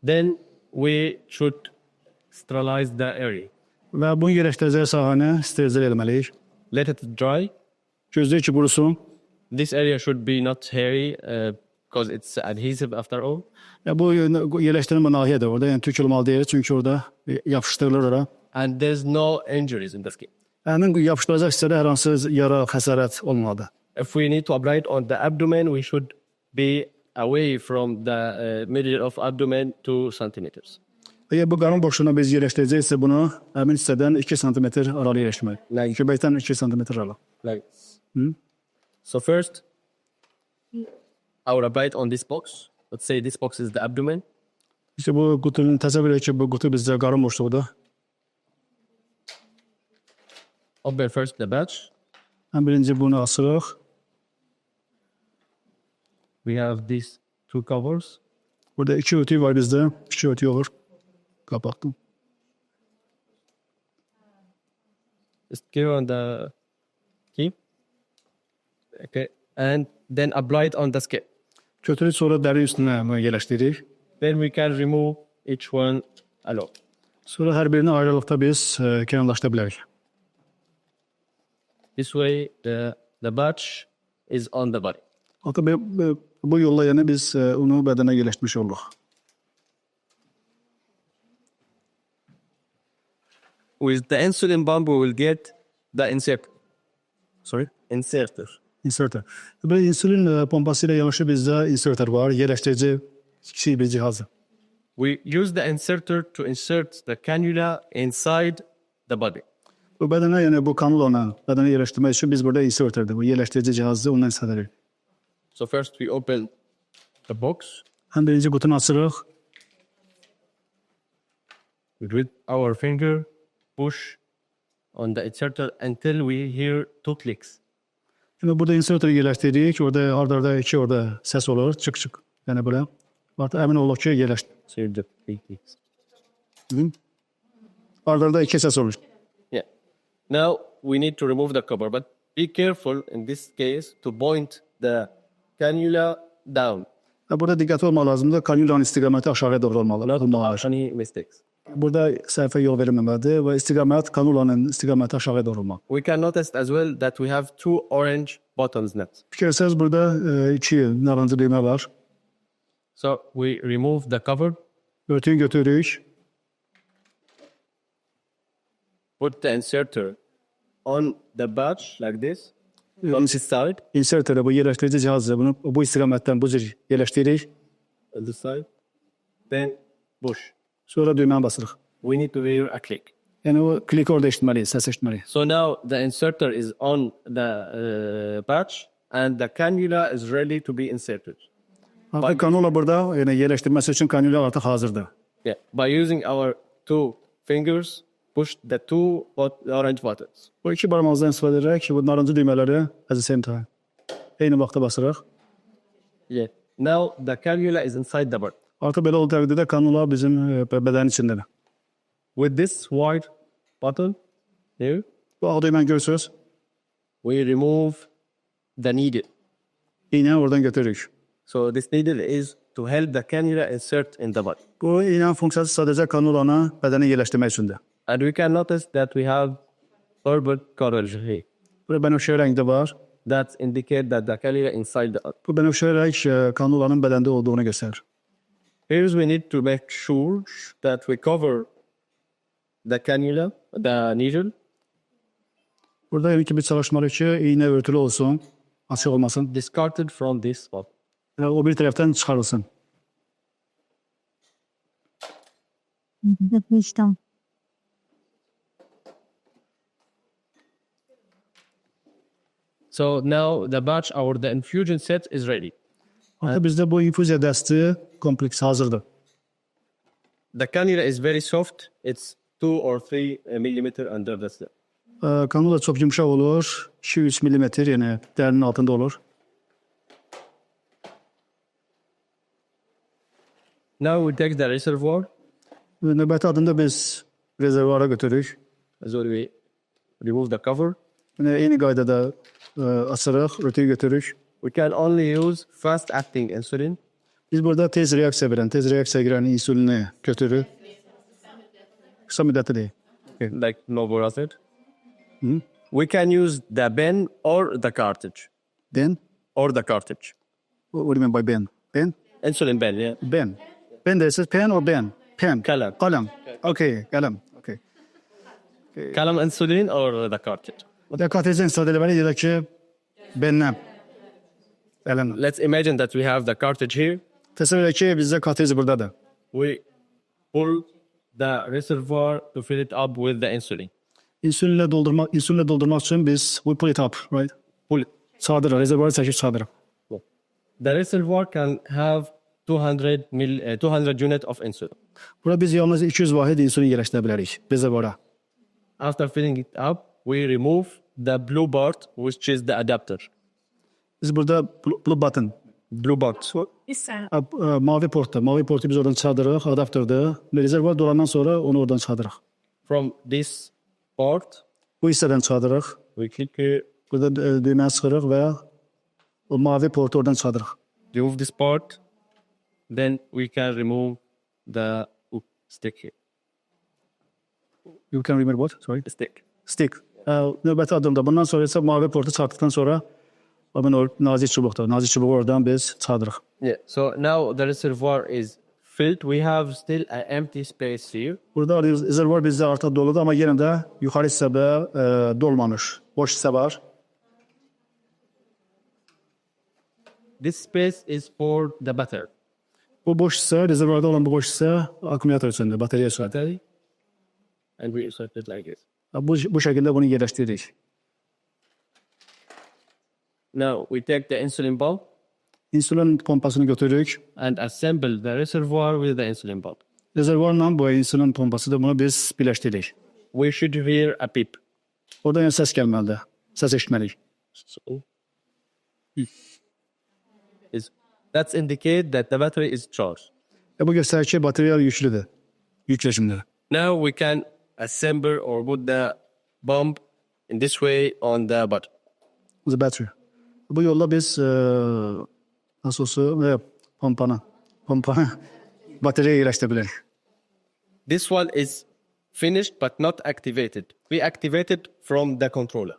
S1: Then we should sterilize the area.
S2: və bunu yerləşdirəcək sahəni sterilizə etməliyik.
S1: Let it dry.
S2: Gözləyək ki, qurusun.
S1: This area should be not hairy because it's adhesive after all.
S2: Ya bu yerləşdirmə nahiyədir orada, yəni tük olmalı deyil, çünki orada yapışdırılır ora.
S1: And there's no injuries in the skin.
S2: Həmin yapışdıracaq hissədə hər hansı yara, xəsarət olmalıdır.
S1: If we need to apply it on the abdomen, we should be away from the middle of abdomen 2 centimeters.
S2: Əgər bu qarın boşluğuna biz yerləşdirəcəksə bunu həmin hissədən 2 sm aralı yerləşdirməliyik. Göbəkdən 2 sm aralı.
S1: Like this. So first, I will apply it on this box. Let's say this box is the abdomen.
S2: İşte bu qutunun təsəvvür edək ki, bu qutu bizdə qarın boşluğudur.
S1: Open first the batch.
S2: Ən birinci bunu asırıq.
S1: We have these 2 covers.
S2: Burada 2 ötüyü var bizdə. 2 ötüyü olur. Qapattım.
S1: Just give on the key. Okay. And then apply it on the skin.
S2: Götürüb sonra dəri üstünə yerləşdiririk.
S1: Then we can remove each one alone.
S2: Sonra hər birini ayrılıqda biz kənarlaşdıra bilərik.
S1: This way, the batch is on the body.
S2: Hatta bu yolla yəni biz onu bədənə yerləşdirmiş oluruq.
S1: With the insulin pump, we will get the inserter.
S2: Sorry?
S1: Inserter.
S2: Inserter. Böyle insülin pompası ile yanaşı bizdə inserter var, yerləşdirici kiçik bir cihazdır.
S1: We use the inserter to insert the cannula inside the body.
S2: Bu bədənə yəni bu kanulona bədənə yerləşdirmək üçün biz burada inserterdir. Bu yerləşdirici cihazdır, ondan istifadə edirik.
S1: So first we open the box
S2: Həm birinci qutunu açırıq.
S1: with our finger, push on the inserter until we hear 2 clicks.
S2: Yəni burada inserteri yerləşdiririk. Orada arda 2 orada səs olur, çık. Yəni belə. Artıq əmin olaq ki, yerləşdi.
S1: So you do 3 clicks.
S2: Arda 2 səs olur.
S1: Yeah. Now we need to remove the cover, but be careful in this case to point the cannula down.
S2: Burada diqqətli olmaq lazımdır. Kanulanın istiqaməti aşağıya doğru olmalı.
S1: Any mistakes?
S2: Burada səhvə yol verilməməlidir və istiqamət kanulanın istiqaməti aşağıya doğru olmalı.
S1: We can notice as well that we have 2 orange buttons net.
S2: Fikirlərsəniz burada 2 narıncı düymə var.
S1: So we remove the cover,
S2: Örtüyü götürürük.
S1: put the inserter on the batch like this, on this side,
S2: İnserterdə bu yerləşdirici cihazdır. Bunu bu istiqamətdən bu cür yerləşdiririk.
S1: on this side, then push.
S2: Sonra düyməni basırıq.
S1: We need to hear a click.
S2: Yəni o klik orada eşitməliyik, səs eşitməliyik.
S1: So now the inserter is on the patch and the cannula is ready to be inserted.
S2: Artıq kanula burada yəni yerləşdirməsi üçün kanula artıq hazırdır.
S1: Yeah, by using our 2 fingers, push the 2 orange buttons.
S2: Bu 2 barmağımızdan istifadə edərək bu narıncı düymələri at the same time eyni vaxtda basırıq.
S1: Yeah. Now the cannula is inside the bird.
S2: Artıq belə olduğu təqdirdə kanula bizim bədənin içindədir.
S1: With this white button here,
S2: Bu ağ düyməni görürsünüz.
S1: we remove the needle.
S2: İğneyi oradan götürürük.
S1: So this needle is to help the cannula insert in the body.
S2: Bu iğnenin funksiyası sadece kanulanı bədənə yerləşdirmək üçündür.
S1: And we can notice that we have purple color here.
S2: Burada bənövşə rəngdə var.
S1: That indicate that the cannula inside the.
S2: Bu bənövşə rəng kanulanın bədəndə olduğunu göstərir.
S1: Here we need to make sure that we cover the cannula, the needle.
S2: Burada yəni ki, bir çalışmalıyıq ki, iğne örtülü olsun, açıq olmasın.
S1: Discarded from this spot.
S2: O bir tərəfdən çıxarılsın.
S4: Yapmıştım.
S1: So now the batch or the infusion set is ready.
S2: Artıq bizdə bu infuziya dəsti kompleksi hazırdır.
S1: The cannula is very soft. It's 2 or 3 millimeter under the skin.
S2: Kanula çox yumşaq olur. 2-3 millimetr, yəni dərinin altında olur.
S1: Now we take the reservoir.
S2: Növbəti adında biz rezervuara götürürük.
S1: So we remove the cover.
S2: Eyni qaydada açırıq, örtüyü götürürük.
S1: We can only use fast acting insulin.
S2: Biz burada tez reaksiya verən, tez reaksiya girən insulini götürürük. Qısa müddətli deyil.
S1: Like novel acid. We can use the pen or the cartridge.
S2: Ben?
S1: Or the cartridge.
S2: What do you mean by ben? Ben?
S1: Insulin pen, yeah.
S2: Ben. Ben de siz pen or ben? Pen.
S1: Kalem.
S2: Kalem. Okay, kalem. Okay.
S1: Kalem insulin or the cartridge.
S2: Kartezin istifadə eləməli deyək ki, benden. Ələn.
S1: Let's imagine that we have the cartridge here.
S2: Təsəvvür edək ki, bizdə kartezi buradadır.
S1: We pull the reservoir to fill it up with the insulin.
S2: İnsülinlə doldurmaq üçün biz we pull it up, right?
S1: Pull it.
S2: Çadırıq, rezervuarı çəkib çadırıq.
S1: The reservoir can have 200 unit of insulin.
S2: Burada biz yalnız 200 vahid insülin yerləşdirə bilərik rezervuara.
S1: After filling it up, we remove the blue part, which is the adapter.
S2: Biz burada blue button,
S1: Blue part.
S2: mavi portu biz oradan çadırıq, adaptördə. Rezervuar dolandan sonra onu oradan çadırıq.
S1: From this part,
S2: Bu hissədən çadırıq.
S1: we click here,
S2: Burada düyməni sıxırıq və o mavi portu oradan çadırıq.
S1: remove this part, then we can remove the stick here.
S2: You can remember what? Sorry.
S1: The stick.
S2: Stick. Növbəti adımda. Bundan sonra isə mavi portu çıxartdıqdan sonra hemen o nazik çubuqda. Nazik çubuğu oradan biz çadırıq.
S1: Yeah. So now the reservoir is filled. We have still an empty space here.
S2: Burada rezervuar bizdə artıq doludur, amma yenə də yuxarı hissədə dolmamış. Boş hissə var.
S1: This space is for the battery.
S2: Bu boş hissə, rezervuarda olan bu boş hissə akkumulyator üçündür, bateriya üçün.
S1: Battery. And we insert it like this.
S2: Bu şəkildə bunu yerləşdiririk.
S1: Now we take the insulin bulb
S2: İnsülin pompasını götürürük.
S1: and assemble the reservoir with the insulin bulb.
S2: Rezervuarla bu insülin pompasıdır. Bunu biz birləşdiririk.
S1: We should hear a beep.
S2: Oradan yəni səs gəlməlidir. Səs eşitməliyik.
S1: So, that's indicate that the battery is charged.
S2: Bu göstərir ki, bateriya yüklüdür. Yükləşimdir.
S1: Now we can assemble or put the bulb in this way on the bottom.
S2: The battery. Bu yolla biz nasıl olsa pompanı bataryaya yerləşdirə bilərik.
S1: This one is finished but not activated. We activated from the controller.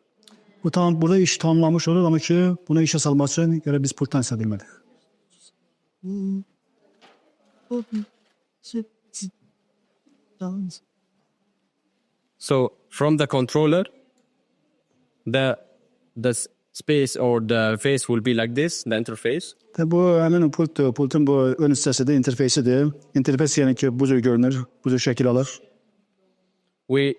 S2: Bu tam burada iş tamamlanmış olur, amma ki bunu işə salmaq üçün görə biz pultdan istifadə etmədik.
S1: So from the controller, the space or the face will be like this, the interface.
S2: Bu həmin pultdur. Pultun bu ön hissəsidir, interfeysidir. İnterfeys yəni ki bu cür görünür, bu cür şəkil alır.
S1: We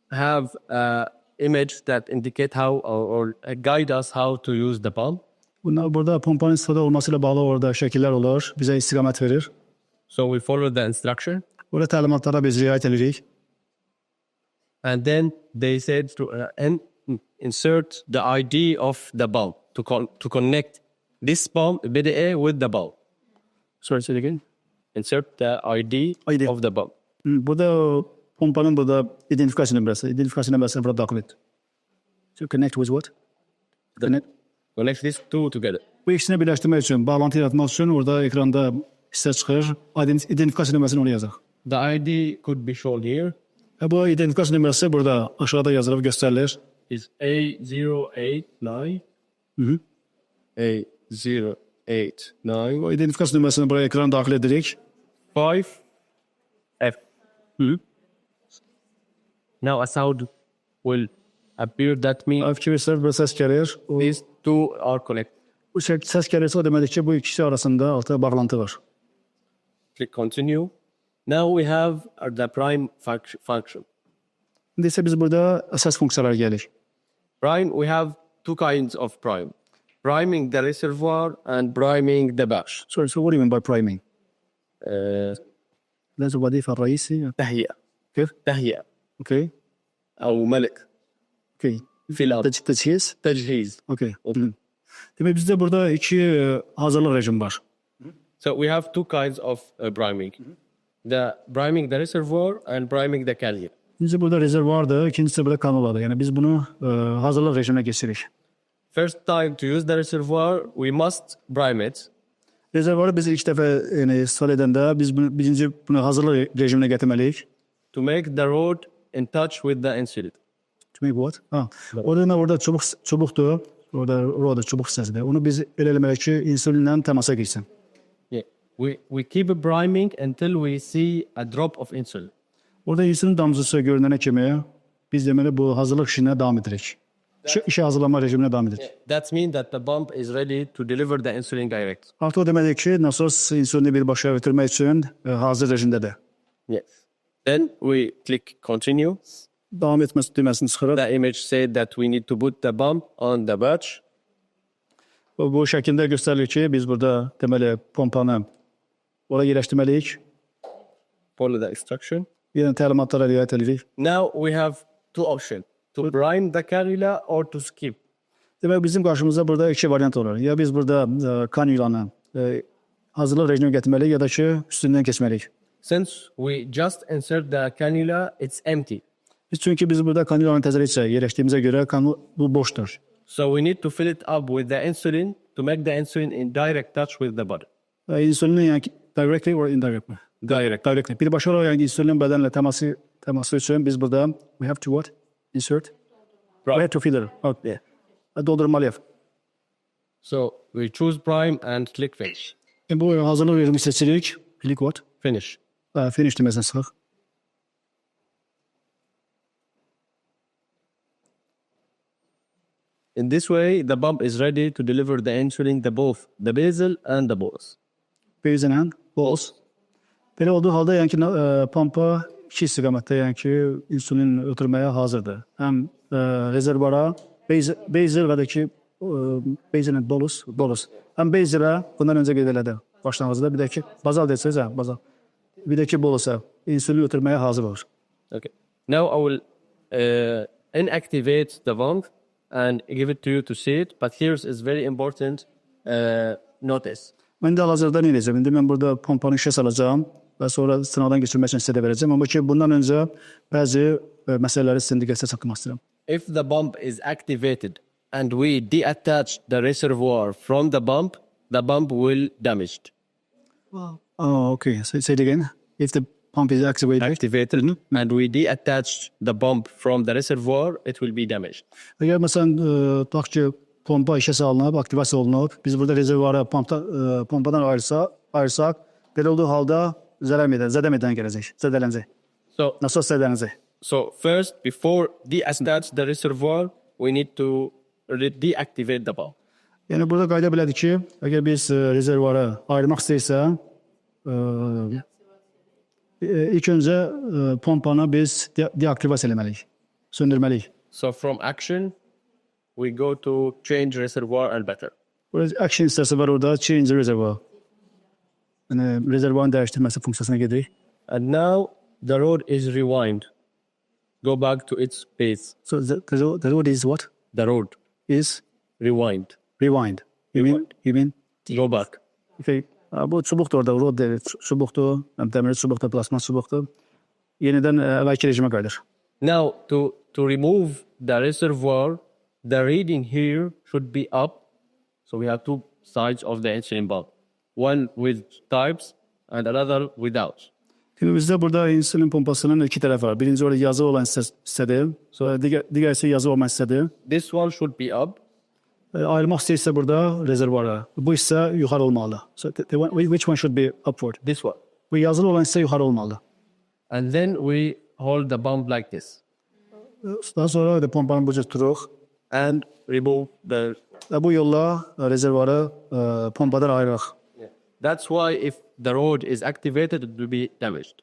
S1: have an image that indicate how or guide us how to use the pump.
S2: Bunlar burada pompanın istifadə olmasıyla bağlı orada şəkillər olur, bizə istiqamət verir.
S1: So we follow the instruction.
S2: Burada təlimatlara biz riayət edirik.
S1: And then they said to insert the ID of the bulb to connect this bulb BDA with the bulb.
S2: Sorry, say it again.
S1: Insert the ID of the bulb.
S2: Burada pompanın burada identifikasiya nömrəsi. İdentifikasiya nömrəsini burada daxil et. To connect with what?
S1: Connect these two together.
S2: Bu ikisini birləşdirmək üçün, bağlantı yaratmaq üçün orada ekranda hissə çıxır. İdentifikasiya nömrəsini oraya yazaq.
S1: The ID could be shown here.
S2: Bu identifikasiya nömrəsi burada aşağıda yazılıb göstərilir.
S1: Is A089. A089.
S2: Bu identifikasiya nömrəsini buraya ekrana daxil edirik.
S1: 5F. Now a sound will appear that means
S2: Fikir versəniz, burada səs gəlir.
S1: these two are connected.
S2: Bu səs gəlirsə o deməkdir ki, bu ikisi arasında altta bağlantı var.
S1: Click continue. Now we have the prime function.
S2: İndi isə biz burada əsas funksiyalara gəlirik.
S1: Prime, we have two kinds of prime. Priming the reservoir and priming the batch.
S2: So what do you mean by priming? لازم الوظيفة الرئيسية.
S1: تهيئة.
S2: كيف؟
S1: تهيئة.
S2: Okay.
S1: أو ملك.
S2: Okay.
S1: Fill up.
S2: Təchiz.
S1: تجهيز.
S2: Okay. Demək bizdə burada iki hazırlıq rejimi var.
S1: So we have two kinds of priming. The priming the reservoir and priming the carrier.
S2: Birincisi burada rezervuardır, ikincisi burada kanuladır. Yəni biz bunu hazırlıq rejiminə keçirik.
S1: First time to use the reservoir, we must prime it.
S2: Rezervuarı biz ilk dəfə istifadə edəndə biz birinci bunu hazırlıq rejiminə gətirməliyik.
S1: To make the rod in touch with the insulin.
S2: To make what? Orada çubuqdur. Orada çubuq hissəsidir. Onu biz elə eləməliyik ki, insulinlə təmasa girsin.
S1: Yeah. We keep priming until we see a drop of insulin.
S2: Orada insulin damcısı görünənə kimi biz deməli bu hazırlıq işinə davam edirik. İşə hazırlama rejiminə davam edirik.
S1: That means that the pump is ready to deliver the insulin direct.
S2: Artıq o deməkdir ki, nasos insulini birbaşa ötürmək üçün hazır rejimdədir.
S1: Yes. Then we click continue.
S2: Davam etməsi düyməsini çıxırıq.
S1: The image said that we need to put the pump on the batch.
S2: Bu şəkildə göstərilir ki, biz burada deməli pompanı ora yerləşdirməliyik.
S1: Follow the instruction.
S2: Yəni təlimatlara riayət edirik.
S1: Now we have two options. To prime the cannula or to skip.
S2: Demək bizim qarşımızda burada iki variant olur. Ya biz burada kanulanı hazırlıq rejiminə gətirməliyik ya da ki, üstündən keçməliyik.
S1: Since we just insert the cannula, it's empty.
S2: Çünki biz burada kanulanı təzəlikcə yerləşdiyimizə görə bu boşdur.
S1: So we need to fill it up with the insulin to make the insulin in direct touch with the body.
S2: İnsulinin yəni directly or indirectly? Directly. Birbaşa olaraq yəni insulinin bədənlə təması üçün biz burada we have to what? Insert?
S1: Right.
S2: We have to fill it. Okay. Doldurmalıyıq.
S1: So we choose prime and click finish.
S2: Bu hazırlıq rejimi seçirik. Click what?
S1: Finish.
S2: Finish deməsini sıxıq.
S1: In this way, the pump is ready to deliver the insulin to both the basal and the bolus.
S2: Basal and bolus. Belə olduğu halda yəni ki, pompa iki istiqamətdə yəni ki, insulin ötürməyə hazırdır. Həm rezervara, basal və də ki, basal and bolus. Həm basala bundan öncə qeyd elədi başlanğıcda, bir də ki, bazal desəz, bazal. Bir də ki, bolusa insulin ötürməyə hazır olur.
S1: Okay. Now I will inactivate the pump and give it to you to see it. But here is very important notice.
S2: Mən də hal-hazırda nə edəcəm? İndi mən burada pompanı işə salacağım və sonra sınavdan keçirmək üçün sizə də verəcəm. Amma ki, bundan öncə bəzi məsələləri sizin diqqətinizə çatdırmaq istəyirəm.
S1: If the pump is activated and we detach the reservoir from the pump will damaged.
S2: Wow. Oh, okay. Say it again. If the pump is activated
S1: and we detach the pump from the reservoir, it will be damaged.
S2: Əgər məsələn, tutaq ki, pompa işə salınıb, aktivasiya olunub, biz burada rezervuarı pompadan ayırsaq, belə olduğu halda zədəmədən gələcək, zədələnəcək. Nasıl zədələnəcək?
S1: So first, before detach the reservoir, we need to deactivate the pump.
S2: Yəni burada qayda belədir ki, əgər biz rezervuarı ayırmaq istəyirsə, ilk öncə pompanı biz deaktivasiya eləməliyik, söndürməliyik.
S1: So from action, we go to change reservoir and better.
S2: Burada action hissəsi var orada, change reservoir. Yəni rezervuarın dəyişdirməsi funksiyasına gedirik.
S1: And now the rod is rewind. Go back to its base.
S2: So the rod is what?
S1: The rod
S2: is
S1: rewind.
S2: Rewind. You mean?
S1: Go back.
S2: Okay. Bu çubuqdur orada, rod deyil, çubuqdur, dəmir çubuqdur, plasmas çubuqdur. Yenidən əvvəlki rejimə qayıdır.
S1: Now to remove the reservoir, the reading here should be up. So we have two sides of the insulin pump, one with types and another without.
S2: Şimdi bizde burada insülin pompasının iki tarafı var. Birinci orada yazı olan hissədir. Sonra diğer ise yazı olmayan hissədir.
S1: This one should be up.
S2: Ayırmaq istəyirsə burada rezervuara. Bu hissə yuxarı olmalı. So which one should be upward?
S1: This one.
S2: Bu yazılı olan hissə yuxarı olmalı.
S1: And then we hold the pump like this
S2: Daha sonra da pompanı bu cür tuturuq.
S1: and remove the.
S2: Və bu yolla rezervuarı pompadan ayırırıq.
S1: That's why if the rod is activated, it will be damaged.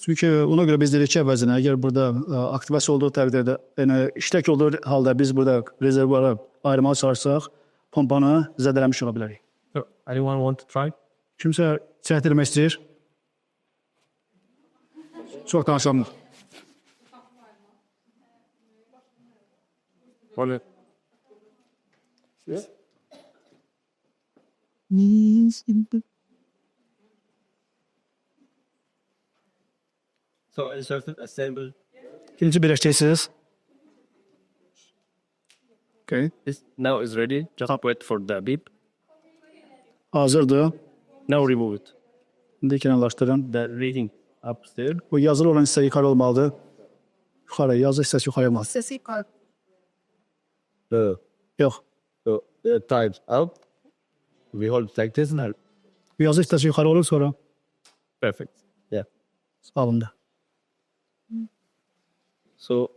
S2: Çünki ona görə biz dedik ki, əvvəzinə, əgər burada aktivasiya olduğu təqdirdə, yəni işlək olduğu halda biz burada rezervuarı ayırmağa çalışsaq, pompanı zədələmiş ola bilərik.
S1: Anyone want to try?
S2: Kimsə cəhd eləmək istəyir? Çox danışamır.
S1: So insert it, assemble.
S2: İkinci birləşdirəcəksiniz. Okay.
S1: This now is ready. Just wait for the beep.
S2: Hazırdır.
S1: Now remove it.
S2: İndi kənarlaşdırın.
S1: The reading upstairs.
S2: Bu yazılı olan hissə yuxarı olmalıdır. Yuxarı, yazı hissəsi yuxarı olmalı.
S3: Sesi kal.
S2: Yox.
S1: So times up. We hold like this now.
S2: Bu yazı hissəsi yuxarı olur sonra
S1: Perfect. Yeah.
S2: alındı.
S1: So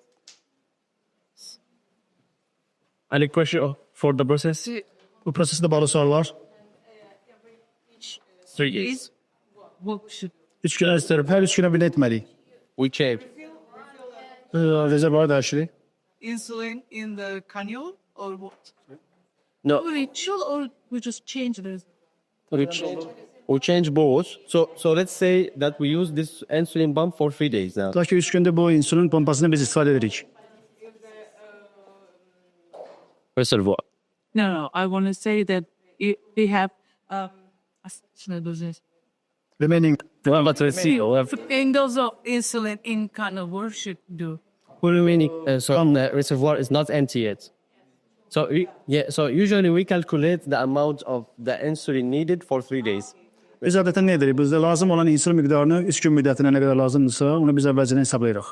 S1: any question for the process?
S2: Bu prosesdə bağlı sorular.
S1: 3 years.
S3: What should
S2: 3 gün ərzdir. Hər 3 günə bir etməliyik.
S1: We change.
S2: Rezervuarı dəyişirik.
S3: insulin in the cannula or what?
S1: No,
S3: Ritual or we just change this?
S1: we change both. So let's say that we use this insulin pump for 3 days now.
S2: Ta ki 3 gündə bu insülin pompasını biz istifadə edirik.
S1: Reservoir.
S3: No, I want to say that they have
S2: Remaining.
S1: But let's see.
S3: windows of insulin in cannula. What should do?
S1: Remaining. So the reservoir is not empty yet. So so usually we calculate the amount of the insulin needed for 3 days.
S2: Biz adətən nə edirik? Bizdə lazım olan insülin miqdarını 3 gün müddətinə nə qədər lazımdırsa, onu biz əvvəlcədən hesablayırıq.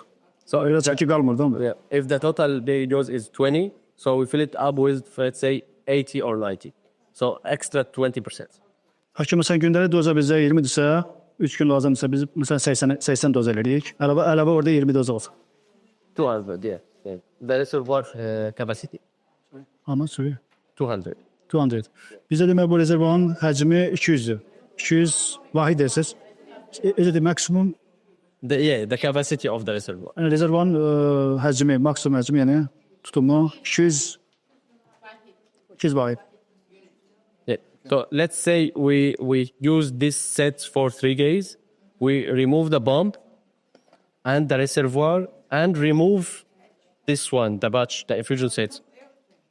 S1: So
S2: Öyle çəki qalmır, değil mi?
S1: yeah, if the total day dose is 20, so we fill it up with, let's say, 80 or 90. So extra 20%.
S2: Hakim məsələn gündəlik doza bizə 20-dirsə, 3 gün lazımdırsa biz məsələn 80 doz eləyirik. Əlavə orada 20 doz olsun.
S1: 200, yeah. The reservoir capacity,
S2: Amma söyle.
S1: 200.
S2: 200. Bizdə demək bu rezervuarın həcmi 200-dür. 200 vahid desəz. Elə də maksimum
S1: The capacity of the reservoir.
S2: yəni rezervuarın həcmi, maksimum həcmi yəni tutumu 200 vahid.
S1: Yeah. So let's say we use this set for 3 days. We remove the pump and the reservoir and remove this one, the batch, the infusion set.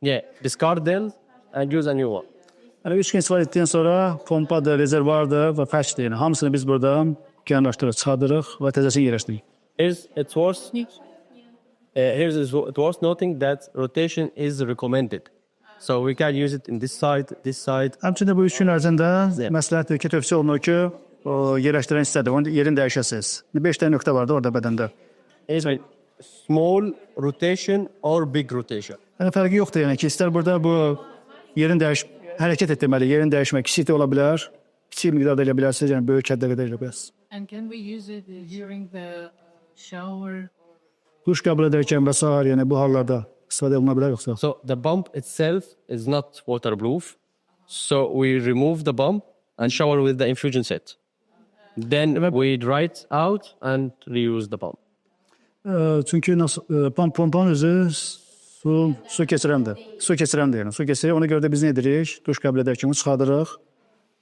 S1: Yeah, discard them and use a new one.
S2: Yəni 3 gün istifadə etdikdən sonra pompadır, rezervuardır və fəşdir. Yəni hamısını biz burada kənarlaşdırırıq, çıxardırıq və təzəsini yerləşdiririk.
S1: It's worth noting that rotation is recommended. So we can use it in this side.
S2: Həmçinin bu 3 gün ərzində məsləhətdir ki, tövsiyə olunur ki, o yerləşdirən hissədir, onun yerini dəyişəsiniz. 5 dənə nöqtə vardı orada bədəndə.
S1: It's small rotation or big rotation.
S2: Yəni fərqi yoxdur yəni ki, istər burada bu yerin hərəkət etdirməli, yerin dəyişmək kiçik də ola bilər, kiçik miqdarda elə bilərsiniz, yəni böyük həddə qədər elə bilərsiniz.
S3: And can we use it during the shower?
S2: Duş qəbul edərkən və sair, yəni bu hallarda istifadə oluna bilər yoxsa?
S1: So the pump itself is not waterproof. So we remove the pump and shower with the infusion set. Then we dry it out and reuse the pump.
S2: Çünki pompanın özü su keçirəndir. Su keçirəndir yəni. Su keçirir. Ona görə də biz nə edirik? Duş qəbul edərkən onu çıxardırıq.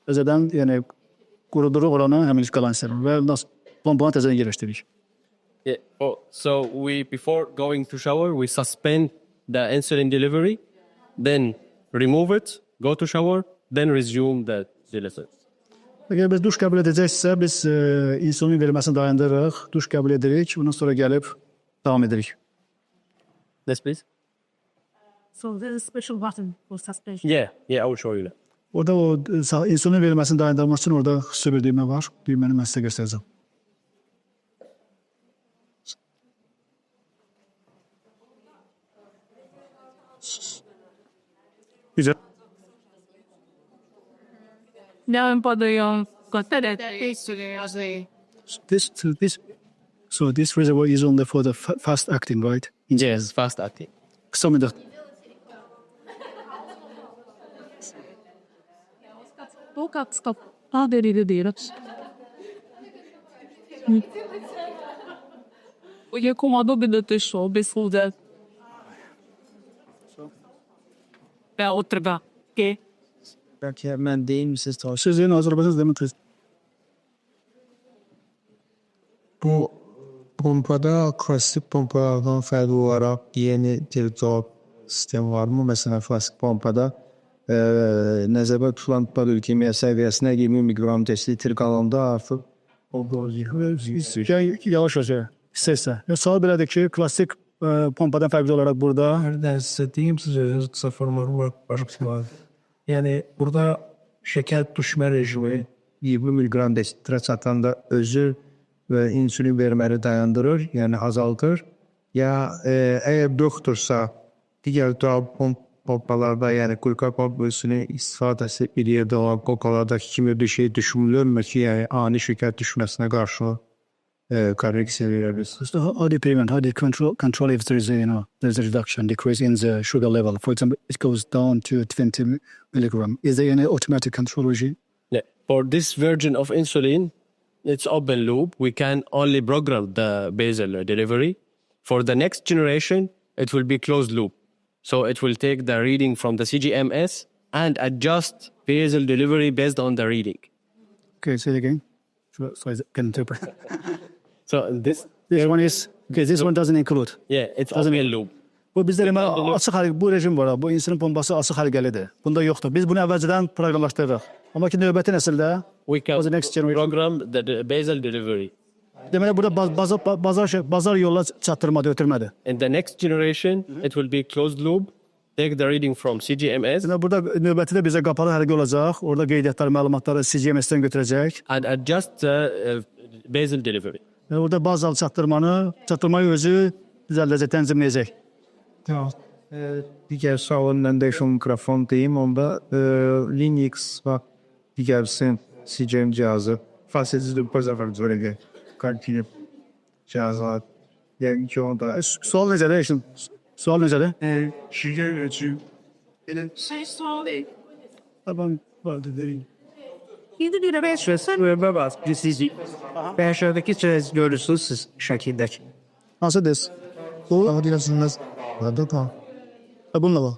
S2: Təzədən yəni quruduruq oranı həmin qalan hissəni və pompanı təzədən yerləşdiririk.
S1: Yeah. So before going to shower, we suspend the insulin delivery, then remove it, go to shower, then resume the delivery.
S2: Əgər biz duş qəbul edəcəksə, biz insülin verilməsini dayandırırıq, duş qəbul edirik, ondan sonra gəlib davam edirik.
S1: Yes, please.
S3: So there's a special button for suspension.
S1: Yeah, I will show you that.
S2: Orada o insülin verilmesini dayandırmak için orada xüsusi bir düğme var. Düğmeni ben size göstereceğim. Güzel.
S3: Now for the
S2: So this reservoir is only for the fast acting, right?
S1: Yes, fast acting.
S2: Kısa mıdır?
S3: verildi diyoruz. Je comando binnen tussen, bijvoorbeeld. Bij Otrga. Oké.
S4: Belki ben değil misiniz?
S2: Sizin hazırlamanız değil mi?
S4: Bu pompada klasik pompalardan fərqli olaraq yeni diabet sistemi var mı? Mesela klasik pompada nəzərdə tutulan biyokimya səviyyəsinə 20 mikrogram desilitr qalanda artıq
S2: Yavaş hoca. İsterse. Sual belədir ki, klasik pompadan fərqli olaraq burada
S5: Diyeyim size sıfırlama var. Yani burada şeker düşme rejimi
S4: 20 mikrogram desilitr çatanda özü və insülin verməyi dayandırır, yəni azaldır. Ya əgər yoxdursa, digər doğal pompalarda, yəni qlükoza pompasının istifadəsi bir yerdə olan pompalardakı kimi bir şey düşünülürmü ki, yəni ani şəkər düşməsinə qarşı korreksiya verirsiniz?
S2: So how do you prevent? How do you control if there's a reduction, decrease in the sugar level? For example, it goes down to 20 milligram. Is there any automatic control regime?
S1: Yeah. For this version of insulin, it's open loop. We can only program the basal delivery. For the next generation, it will be closed loop. So it will take the reading from the CGMS and adjust basal delivery based on the reading.
S2: Okay, say it again. So I can interpret.
S1: So this
S2: one is, okay, this one doesn't include.
S1: Yeah, it's open loop.
S2: Bu bizdə açıq hal, bu rejim var. Bu insülin pompası açıq halqəlidir. Bunda yoxdur. Biz bunu əvvəlcədən proqramlaşdırırıq. Amma ki, növbəti nəsildə
S1: We can
S2: the next generation.
S1: program the basal delivery.
S2: Deməli, burada bazar yolla çatdırmadı, ötürmədi.
S1: In the next generation, it will be closed loop. Take the reading from CGMS
S2: Deməli, burada növbəti də bizə qapalı hərqə olacaq. Orada qeydiyyatlar, məlumatları CGMS-dən götürəcək.
S1: and adjust the basal delivery.
S2: Orada bazal çatdırmayı özü düzəldəcək, tənzimləyəcək.
S4: Tamam. Digər sualından da şu mikrofon deyim, onda LinX və digərsin CGM cihazı fasilsiz qlükoza faktoru kalkülü cihazlar. Yəni ki, onda
S2: Sual necədir? Sual necədir?
S4: şeker ölçü
S2: Tamam, vardı deyil.
S5: ve bas precision. Ve aşağıdaki çerez görürsünüz siz şekildeki.
S2: Hansı des?
S4: Ama diyorsunuz da tamam.
S2: Bununla bak.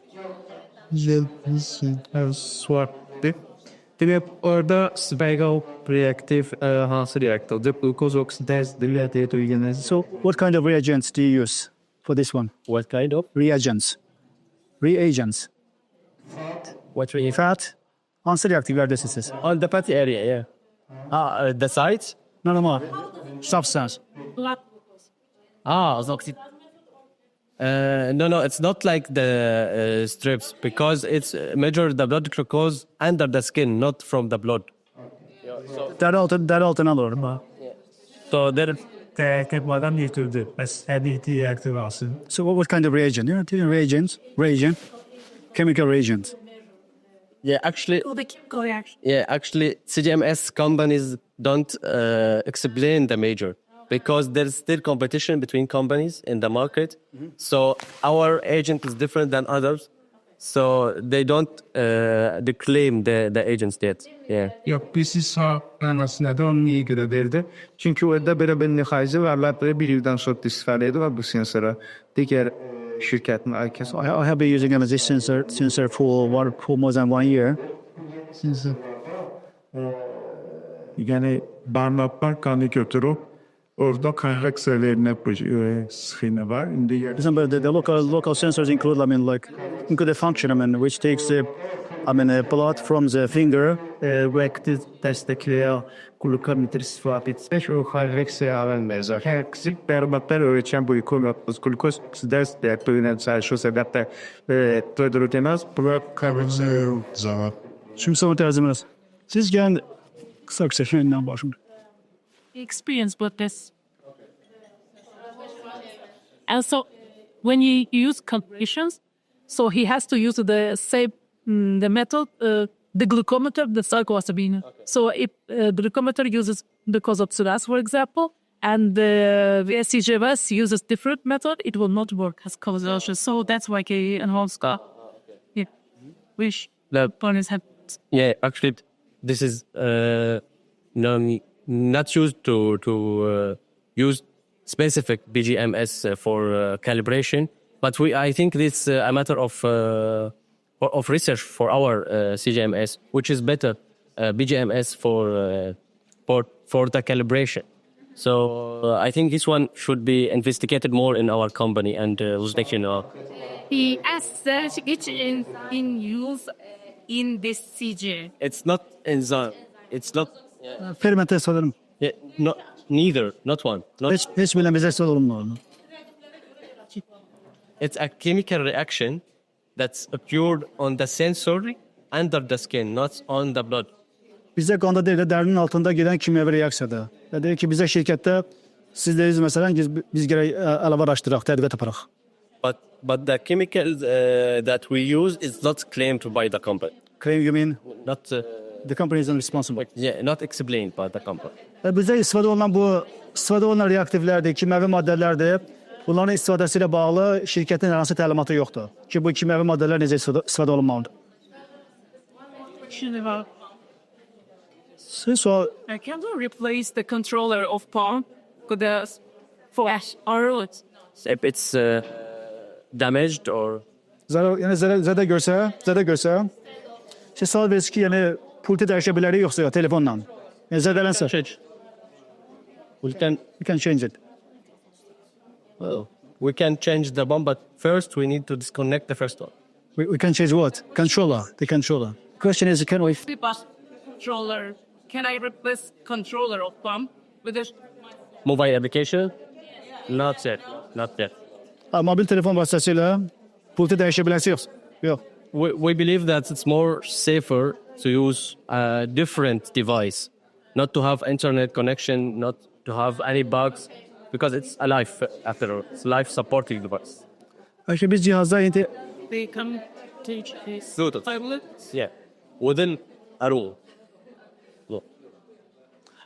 S5: Demek orada spiral reaktif hansı reaktörde glukoz oksidaz dilatör ilgilenir.
S2: So, what kind of reagents do you use for this one?
S1: What kind of?
S2: Reagents.
S1: What we
S2: Fat. Hansı reaktivlərdəsiniz siz?
S1: on the fatty area, yeah. The sites?
S2: Normal. Substance.
S1: Oxid. No, it's not like the strips because it's measure the blood glucose under the skin, not from the blood.
S2: Dərə altına alır.
S1: So there,
S5: Tekmadan yitirdi. Mesleği reaktör alsın.
S2: So, what kind of reagent? You know, reagent, chemical reagent.
S1: yeah, actually, CGMS companies don't explain the major because there's still competition between companies in the market. So our agent is different than others. So they don't declaim the agents yet. Yeah.
S4: Yok, biz sağ mənasına da onun iyi görə verdi. Çünki orada belə bir nüxayizə varlar, belə bir ildən sonra istifadə edir bu sensora. Digər şirkətin IKS.
S2: I have been using this sensor for more than 1 year.
S6: Yəni barmaqlar kanı götürüb orada kan reaksiyonlarına sıxına var. İndi
S2: For example, the local sensors include, include a function, which takes blood from the finger.
S5: Reaktiv dəstəkləyə glukometr istifadə etmək o korreksiya verməyəcək. Kiçik bərbətlər ölçən bu glukoz oksidas reaktorunun çalışı səbəbdə töydürülməz. Bu korreksiya
S2: Şimdi sonra tərzimiz. Siz gəlin kısa şeyindən başlayın.
S3: Experience with this. And so when you use calculations, so he has to use the same the method, the glucometer, the sarcosabine. So if the glucometer uses glucose oxidase, for example, and the SCGVS uses different method, it will not work as causation. So that's why he enhanced. Yeah, which
S1: The-
S3: one is have.
S1: Yeah, actually, this is not used to use specific BGMS for calibration, but I think this a matter of research for our CGMS, which is better BGMS for the calibration. So I think this one should be investigated more in our company and let you know.
S3: He as such it is in use in this CG.
S1: It's not enzyme. It's not.
S2: Fermente soralım.
S1: Yeah, neither. Not one. Not.
S2: Hiç bilemeyecek soralım.
S1: It's a chemical reaction that's occurred on the sensory under the skin, not on the blood.
S2: Bize qanda deyil, dərinin altında gedən kimyəvi reaksiyadır. Deyir ki, bizə şirkətdə siz deyirsiniz məsələn biz gərək əlavə araşdıraq, tədqiqat aparaq.
S1: But the chemical that we use is not claimed by the company.
S2: Claim you mean
S1: Not
S2: the company is responsible.
S1: yeah, not explained by the company.
S2: Bizdə istifadə olunan reaktivlərdir, kimyəvi maddələrdir. Bunların istifadəsi ilə bağlı şirkətin hər hansı təlimatı yoxdur ki, bu kimyəvi maddələr necə istifadə olunmalıdır. So,
S3: Can we replace the controller of pump with the flash or
S1: If it's damaged or
S2: yəni zədə görsə, siz sual verirsiniz ki, yəni pultu dəyişə bilərik yoxsa telefonla. Yəni zədələnsə,
S1: we can
S2: change it.
S1: well, we can change the bomb, but first we need to disconnect the first one.
S2: We can change what? The controller. Question is, can we?
S3: the bus controller? Can I replace controller of pump with a
S1: Mobile application? Not yet. Not yet.
S2: Mobil telefon vasıtasıyla pultu dəyişə bilərsiniz yoxsa? Yox.
S1: We believe that it's more safer to use a different device, not to have internet connection, not to have any bugs, because it's a life after all. It's a life supporting device.
S2: Actually biz cihazda
S3: they can teach this
S1: Bluetooth.
S3: tablet?
S1: Yeah, within a room. Look.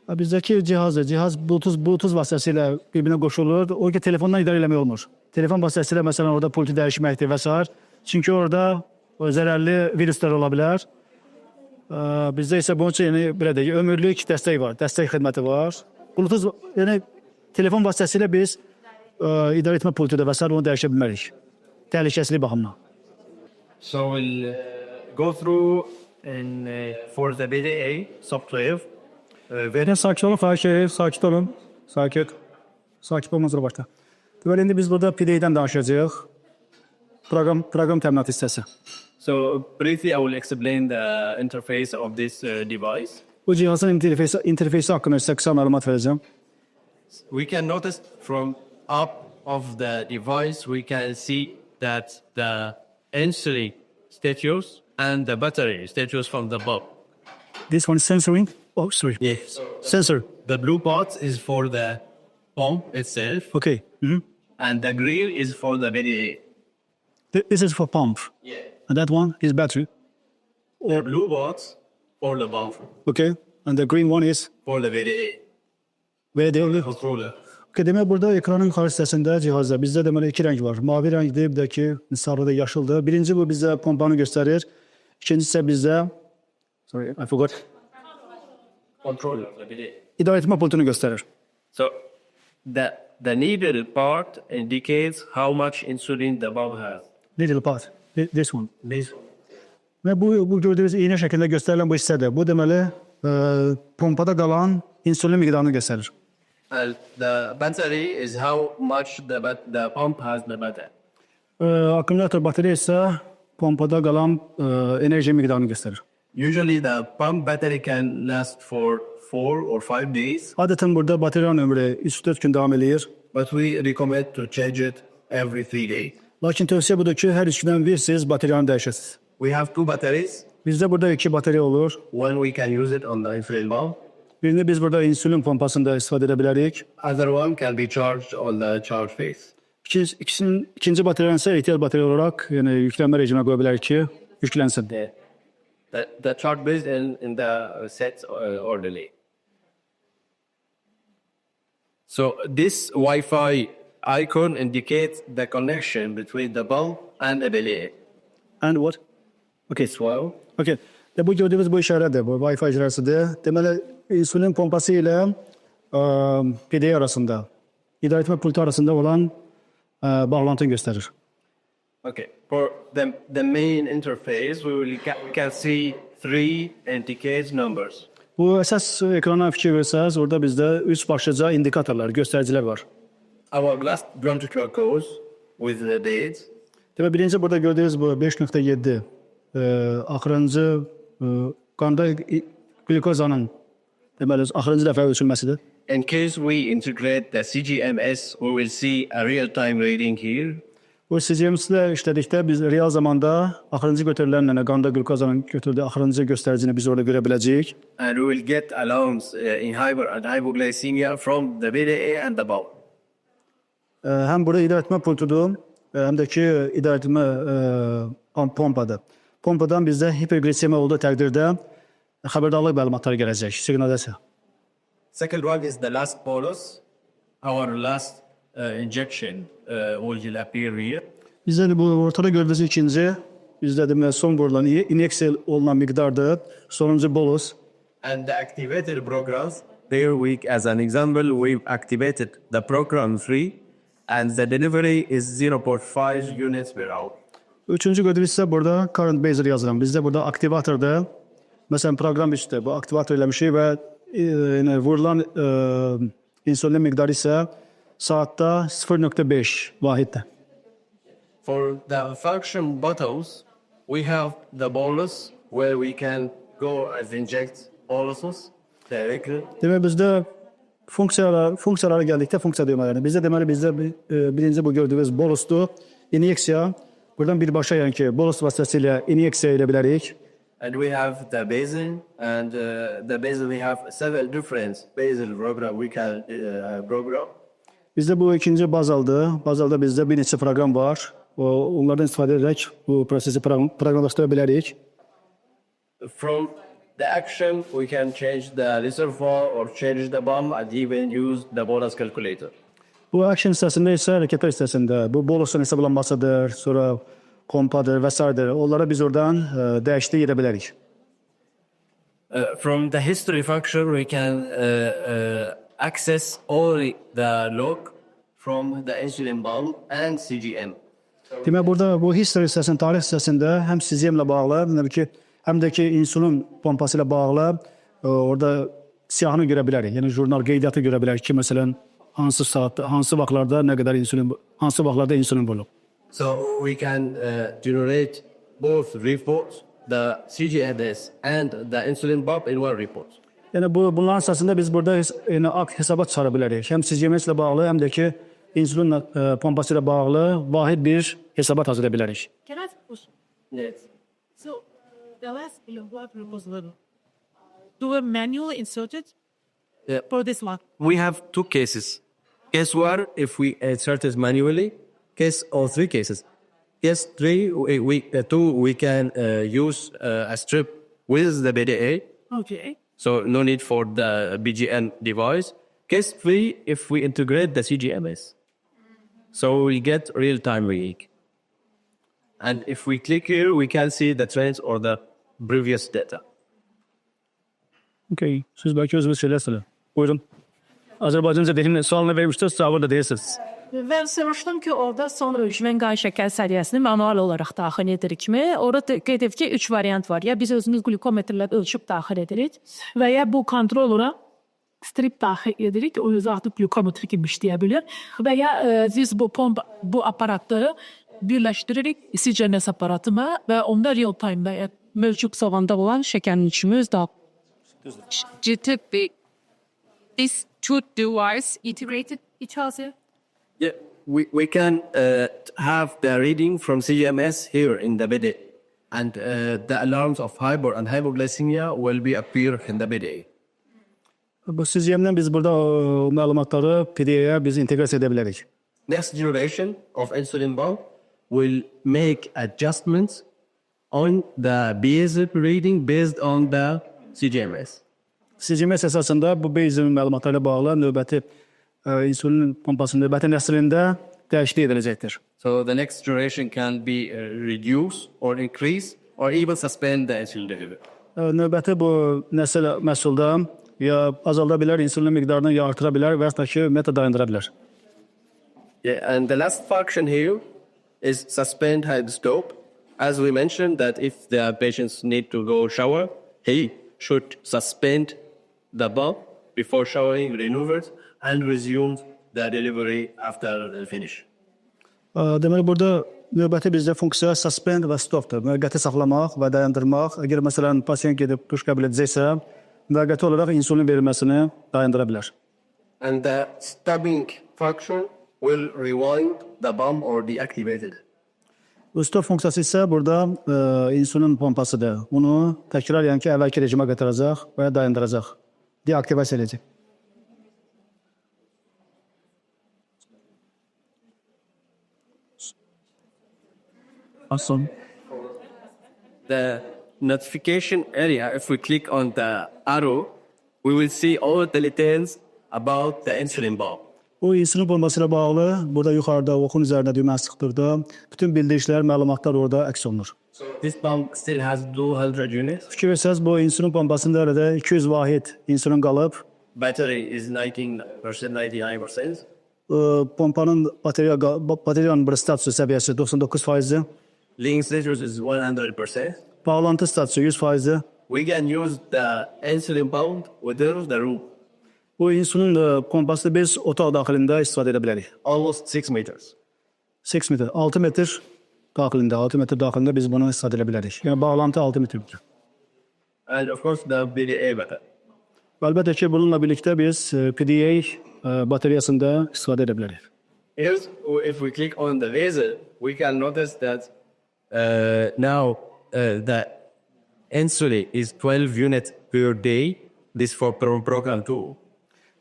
S2: bizdəki cihaz Bluetooth vasıtasıyla bir-birinə qoşulur. O ki telefondan idarə eləmək olmur. Telefon vasıtasıyla məsələn orada pultu dəyişməkdir və s. Çünki orada zərərli viruslar ola bilər. Bizdə isə bunun üçün belə deyək, ömürlük dəstək var, dəstək xidməti var. Bluetooth, yəni telefon vasıtasıyla biz idarə etmə pultuda və s. onu dəyişə bilmərik. Təhlükəsizlik baxımından.
S5: So we'll go through and for the BDA software.
S2: Verin sakin olun, sakit olun. Sakit olmanızla başla. Deməli, indi biz burada PDA-dən danışacağıq. Proqram təminat hissəsi.
S1: So briefly, I will explain the interface of this device.
S2: Bu cihazın interfeysi haqqında sizə qısa məlumat verəcəm.
S1: We can notice from up of the device, we can see that the insulin status and the battery status from the bulb.
S2: This one is sensoring. Oh, sorry.
S1: Yes.
S2: Sensor.
S1: The blue part is for the pump itself,
S2: Okay.
S1: and the green is for the VDA.
S2: This is for pump.
S1: Yeah.
S2: And that one is battery.
S1: The blue part for the pump,
S2: Okay. And the green one is
S1: for the VDA
S2: VD.
S1: controller.
S2: Okay, demək burada ekranın yuxarı hissəsində cihazda bizdə deməli iki rəng var. Mavi rəngdir, bir də ki, sarı da yaşıldır. Birinci bu bizə pompanı göstərir. İkincisi isə bizdə I forgot.
S1: Controller, the VDA.
S2: İdarə etmə pultunu göstərir.
S1: So the needle part indicates how much insulin the bulb has.
S2: Little part. This one.
S1: This
S2: Və bu gördüyünüz iynə şəklində göstərilən bu hissədir. Bu deməli pompada qalan insulin miqdarını göstərir.
S1: and the battery is how much the pump has the battery.
S2: Akkumulyator batarya isə pompada qalan enerji miqdarını göstərir.
S5: Usually the pump battery can last for 4 or 5 days,
S2: Adətən burada bateriyanın ömrü 3-4 gün davam edir.
S5: but we recommend to change it every 3 days.
S2: Lakin tövsiyə budur ki, hər 3 gündən bir siz bateriyanı dəyişəsiniz.
S5: We have 2 batteries.
S2: Bizdə burada 2 bateriya olur.
S5: One we can use it on the insulin pump.
S2: Birini biz burada insülin pompasında istifadə edə bilərik.
S5: Other one can be charged on the charge phase.
S2: İkinci bateriyanı isə ehtiyat bateriya olaraq yüklənmə rejiminə qoya bilərik ki, yüklənsin.
S5: The charge base in the sets orderly. So this Wi-Fi icon indicates the connection between the bulb and the belay.
S2: And what? Okay.
S5: Well,
S2: Okay. Bu gördüyünüz bu işarədir, bu Wi-Fi icrasıdır. Deməli, insülin pompası ilə PDA arasında, idarəetmə pultu arasında olan bağlantını göstərir.
S5: okay. For the main interface, we can see 3 indicates numbers.
S2: Bu əsas ekrana fikir versəz, orada bizdə 3 başlıca indikatorlar, göstəricilər var.
S5: Our glass bronchial codes with the dates.
S2: Deməli, birinci burada gördüyünüz bu 5.7 axırıncı qanda qlükozanın deməli axırıncı dəfə ölçülməsidir.
S5: In case we integrate the CGMS, we will see a real-time reading here.
S2: Bu CGMS-lə işlədikdə biz real zamanda axırıncı götürülən qanda qlükozanın götürdüyü axırıncı göstəricini biz orada görə biləcəyik.
S5: And we will get alarms in hyper and hypoglycemia from the BDA and the bulb.
S2: Həm burada idarəetmə pultudur, həm də ki idarəetmə pompadır. Pompadan bizdə hiperglisemiya olduğu təqdirdə xəbərdarlıq məlumatları gələcək, siqnalizasiya.
S5: Second one is the last bolus. Our last injection will appear here.
S2: Bizdə bu ortada gördüyünüz ikinci, bizdə deməli son vurulan inyeksiya olunan miqdardır, sonuncu bolus.
S5: And the activated programs,
S1: There we, as an example, we've activated the program 3 and the delivery is 0.5
S5: units per hour.
S2: Üçüncü gördüyünüz isə burada current baser yazıram. Bizdə burada aktivatordur. Məsələn, proqram işdə bu aktivator eləmişik və vurulan insülin miqdarı isə saatda 0.5 vahiddir.
S5: For the function buttons, we have the bolus where we can go and inject boluses directly.
S2: Demək bizdə funksiyalara gəldikdə funksiya düymələri. Bizdə birinci bu gördüyünüz bolusdur, inyeksiya. Buradan birbaşa yəni ki, bolus vasitəsilə inyeksiya edə bilərik.
S5: And we have the basal, and the basal we have several different basal program we can program.
S2: Bizdə bu ikinci bazaldır. Bazalda bizdə bir neçə proqram var. Onlardan istifadə edərək bu prosesi proqramlaşdıra bilərik.
S5: From the action, we can change the reservoir or change the bomb and even use the bolus calculator.
S2: Bu action hissəsində isə hərəkətlər hissəsində bu bolusun hesablanmasıdır, sonra pompadır və s. Onlara biz oradan dəyişiklik edə bilərik.
S5: From the history function, we can access all the log from the insulin pump and CGM.
S2: Demək, burada bu history hissəsində, tarix hissəsində həm CGM-lə bağlı, həm də ki, insulin pompası ilə bağlı orada siyahını görə bilərik. Yəni, jurnal qeydiyyatı görə bilərik ki, məsələn, hansı saatda, hansı vaxtlarda nə qədər insulin, hansı vaxtlarda insulin vurulub.
S5: So we can generate both reports, the CGMS and the insulin pump in one report.
S2: Yəni, bunların əsasında biz burada hesabat çıxara bilərik. Həm CGMS ilə bağlı, həm də ki, insulin pompası ilə bağlı vahid bir hesabat hazırlaya bilərik.
S3: Can I ask a question?
S5: Yes.
S3: So the last proposal, do we manually insert it for this one?
S1: We have 2 cases. Case 1, if we insert it manually. Case or 3 cases. Case 3, we can use a strip with the BDA.
S3: Okay.
S1: So no need for the BGN device. Case 3, if we integrate the CGMS. So we get real-time reading. And if we click here, we can see the trends or the previous data.
S2: Okay. Siz bəlkə özünüz şeylər söyle. Buyurun. Azərbaycanca deyim, sualını vermişdiniz, cavabı da deyirsiniz.
S3: Ben soruşdum ki, orada son ölçülən qan şəkər səviyyəsini manual olaraq daxil edirikmi? Orada qeyd edib ki, 3 variant var. Ya biz özümüz glukometrlə ölçüb daxil edirik və ya bu kontrolora strip daxil edirik, o özü artıq glukometr kimi işləyə bilir və ya biz bu aparatları birləşdiririk İCGNS aparatına və onda real time-da mövcud savanda olan şəkərin içimiz da.
S7: These two devices integrated each other.
S5: Yeah, we can have the reading from CMS here in the BD, and the alarms of hyper and hypoglycemia will be appear in the BD.
S2: Bu sistemdən biz burada məlumatları PDA-yə biz inteqrasiya edə bilərik.
S5: Next generation of insulin pump will make adjustments on the basic reading based on the CGMS.
S2: CGMS əsasında bu basic məlumatlarla bağlı növbəti insulin pompasının növbəti nəslində dəyişiklik ediləcəkdir.
S5: So the next generation can be reduce or increase or even suspend the insulin delivery.
S2: Növbəti bu nəsil məhsulda ya azalda bilər, insulin miqdarını ya artıra bilər və ya ki, ümumiyyətlə dayandıra bilər.
S5: Yeah, and the last function here is suspend head stop. As we mentioned that if the patients need to go shower, he should suspend the pump before showering, remove it, and resume the delivery after the finish.
S2: Deməli, burada növbəti bizdə funksiya suspend və stopdur. Müvəqqəti saxlamaq və dayandırmaq. Əgər məsələn, pasiyent gedib duş qəbul edəcəksə, müvəqqəti olaraq insulin verilməsini dayandıra bilər.
S5: And the stopping function will rewind the pump or deactivate it.
S2: Stop funksiyası isə burada insulin pompasıdır. Bunu təkrar yəni ki, əvvəlki rejimə qaytaracaq və dayandıracaq. Deaktivasiya edəcək.
S1: Awesome.
S5: The notification area, if we click on the arrow, we will see all the details about the insulin pump.
S2: Bu insulin pompasıyla bağlı burada yuxarıda oxun üzərində düyməni sıxdırdı. Bütün bildirişlər, məlumatlar orada əks olunur.
S5: This pump still has 200 units.
S2: Fikir versəz, bu insulin pompasında arada 200 vahid insulin qalıb.
S5: Battery is 19%, 99%.
S2: Pompanın bateriyanın bir statusu səviyyəsi 99%.
S5: LinX status is 100%.
S2: Bağlantı statusu 100%.
S5: We can use the insulin pump within the room,
S2: Bu insulin pompası biz otaq daxilində istifadə edə bilərik.
S5: almost 6 meters.
S2: 6 metr, 6 metr daxilində biz bunu istifadə edə bilərik. Yəni bağlantı 6 metrdir.
S5: And of course the BDA button.
S2: Əlbəttə ki, bununla birlikdə biz PDA bateriyasında istifadə edə bilərik.
S5: Here's, if we click on the laser, we can notice that now the insulin is 12 units per day. This for program 2.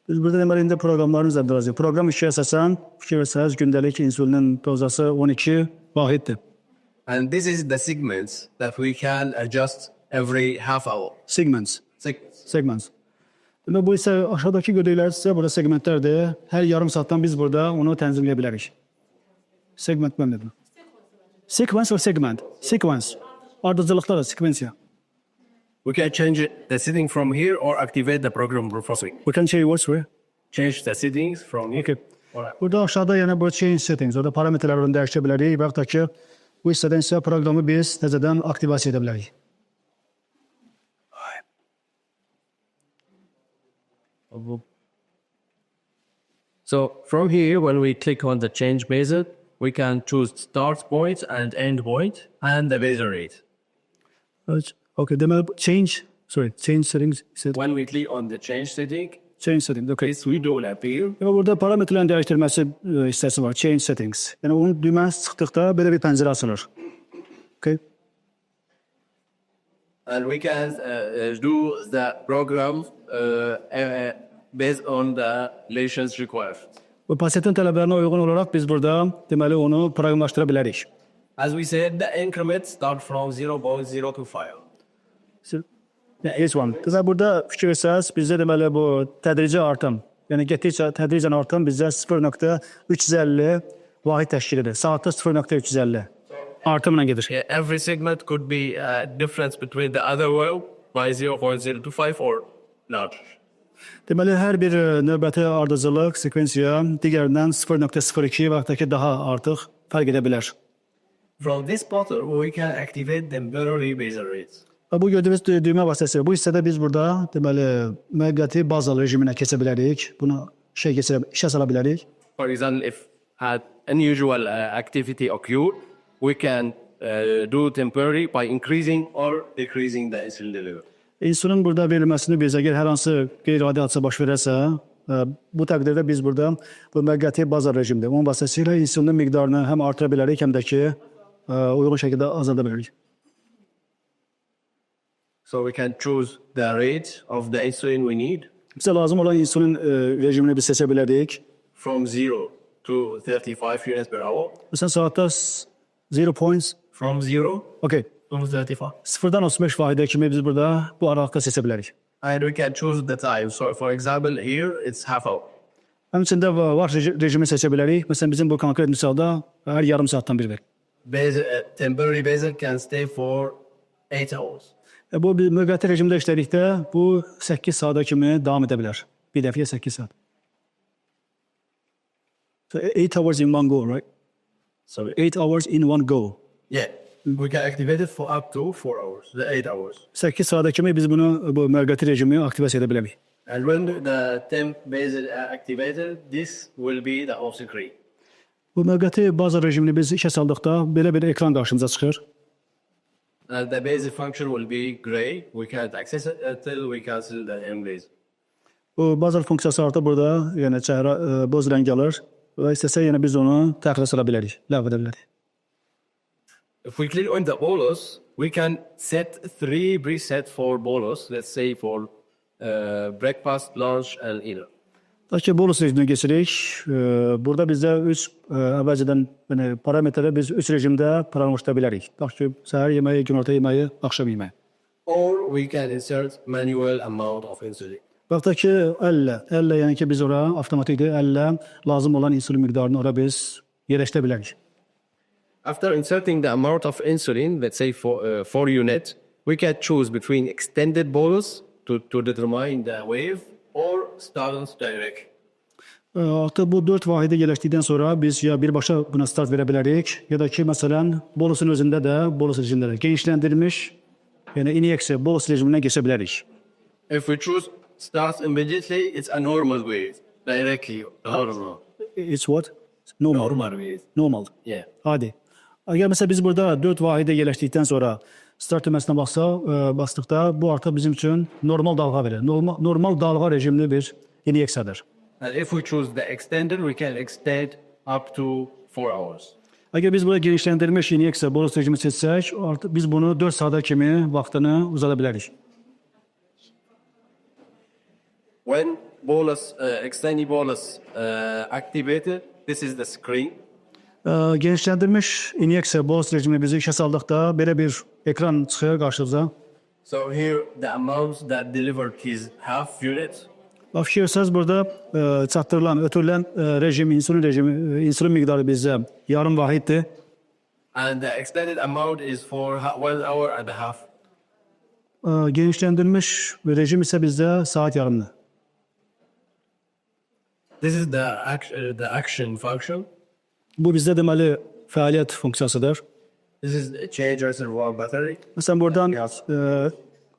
S2: Biz burada deməli indi proqramların üzərində yazırıq. Proqram işə əsasən fikir versəz gündəlik insulinin dozası 12 vahiddir.
S5: And this is the segments that we can adjust every half hour.
S2: Segments.
S5: Segments.
S2: Deməli bu isə aşağıdakı gördüklər isə burada segmentlərdir. Hər yarım saatdan biz burada onu tənzimləyə bilərik. Segment məmnundur. Sequence or segment? Sequence. Ardıcılıqlar sekvensiya.
S5: We can change the setting from here or activate the program processing.
S2: We can change what's where?
S5: Change the settings from here.
S2: Okay.
S5: Alright.
S2: Burada aşağıda yəni bu change settings, orada parametrləri dəyişə bilərik və ya ki bu hissədən isə proqramı biz təzədən aktivasiya edə bilərik.
S1: So from here, when we click on the change basic, we can choose start point and end point and the base rate.
S2: Okay, deməli change settings.
S5: When we click on the change setting,
S2: Change settings, okay.
S5: this window will appear.
S2: Burada parametrlərin dəyişdirilməsi hissəsi var, change settings. Yəni onun düyməni sıxdıqda belə bir pəncərə açılır. Okay.
S5: And we can do the program based on the relations required.
S2: Bu pasiyentin tələblərinə uyğun olaraq biz burada deməli onu proqramlaşdıra bilərik.
S5: As we said, the increments start from 0.025.
S2: Yes, one. Deməli burada fikir etsəz, bizdə deməli bu tədrici artım, yəni getdikcə tədricən artım bizdə 0.350 vahid təşkil edir. Saatda 0.350 artımla gedir.
S5: Yeah, every segment could be a difference between the other one by 0.025 or larger.
S2: Deməli hər bir növbəti ardıcılıq sekvensiya digərindən 0.02 və ya ki daha artıq fərq edə bilər.
S5: From this button, we can activate the temporary base rates.
S2: Bu gördüyünüz düymə vasitəsilə bu hissədə biz burada deməli müvəqqəti bazalı rejiminə keçə bilərik. Bunu işə sala bilərik.
S5: For example, if had unusual activity occur, we can do temporary by increasing or decreasing the insulin delivery.
S2: İnsülin burada verilməsini biz əgər hər hansı qeyri-adi hadisə baş verərsə, bu təqdirdə biz burada bu müvəqqəti bazar rejimdir. Onun vasitəsilə insülinin miqdarını həm artıra bilərik, həm də ki, uyğun şəkildə azalda bilərik.
S5: So we can choose the rate of the insulin we need
S2: Bizə lazım olan insülin rejimini biz seçə bilərik.
S5: from 0 to 35 units per hour.
S2: Məsələn, saatda 0 points,
S5: From 0
S2: okay,
S5: to 35.
S2: 0-dan 35 vahidə kimi biz burada bu aralıqda seçə bilərik.
S5: And we can choose the time. So for example, here it's half hour.
S2: Həmçində vaxt rejimi seçə bilərik. Məsələn, bizim bu konkret misalda hər yarım saatdan bir verir.
S5: Temporary basic can stay for 8 hours.
S2: Bu bir müvəqqəti rejimdə işlədikdə bu 8 saata kimi davam edə bilər. Bir dəfəyə 8 saat. So 8 hours in one go, right?
S5: So
S2: 8 hours in one go.
S5: yeah, we can activate it for up to 4 hours, the 8 hours.
S2: 8 saata kimi biz bunu bu müvəqqəti rejimi aktivasiya edə bilərik.
S5: And when the temp basic activated, this will be the off screen.
S2: Bu müvəqqəti baza rejimini biz işə saldıqda belə bir ekran qarşımıza çıxır.
S5: And the basic function will be gray. We can't access it until we cancel the embase.
S2: Bu bazar funksiyası artıq burada, yəni çəhrə boz rəng alır və istəsə yenə biz onu təxirə sala bilərik, ləğv edə bilərik.
S5: If we click on the bolus, we can set 3 presets for bolus. Let's say for breakfast, lunch, and dinner.
S2: Lakin bolus rejiminə keçirik. Burada bizdə 3 əvvəlcədən yəni parametrləri biz 3 rejimdə proqramlaşdıra bilərik. Tutaq ki, səhər yeməyi, günorta yeməyi, axşam yeməyi.
S5: Or we can insert manual amount of insulin.
S2: Baxda ki, əllə, yəni ki, biz ora avtomatikdir, əllə lazım olan insulin miqdarını ora biz yerləşdirə bilərik.
S5: After inserting the amount of insulin, let's say for 4 units, we can choose between extended bolus to determine the wave or start direct.
S2: Artıq bu 4 vahidə yerləşdikdən sonra biz ya birbaşa buna start verə bilərik, ya da ki, məsələn, bolusun özündə də, bolus rejimində də genişləndirilmiş, yəni inyeksiya bolus rejiminə keçə bilərik.
S5: If we choose start immediately, it's a normal wave, directly. Normal.
S2: It's what? Normal.
S5: Normal wave.
S2: Normal.
S5: Yeah.
S2: Adi. Əgər məsələn biz burada 4 vahidə yerləşdikdən sonra start düyməsinə basdıqda bu artıq bizim üçün normal dalğa verir. Normal dalğa rejimli bir inyeksiyadır.
S5: And if we choose the extended, we can extend up to 4 hours.
S2: Əgər biz burada genişləndirilmiş inyeksiya bolus rejimi seçsək, artıq biz bunu 4 saata kimi vaxtını uzada bilərik.
S5: When bolus, extended bolus activated, this is the screen.
S2: Genişləndirilmiş inyeksiya bolus rejimini bizi işə saldıqda belə bir ekran çıxır qarşımıza.
S5: So here the amount that delivered is half unit.
S2: Fikirlərsəz burada çatdırılan, ötürülən rejim, insulin miqdarı bizə yarım vahiddir.
S5: And the extended amount is for 1 hour and a half.
S2: Genişləndirilmiş rejim isə bizdə saat yarımdır.
S5: This is the action function.
S2: Bu bizdə deməli fəaliyyət funksiyasıdır.
S5: This is change reservoir battery.
S2: Məsələn, buradan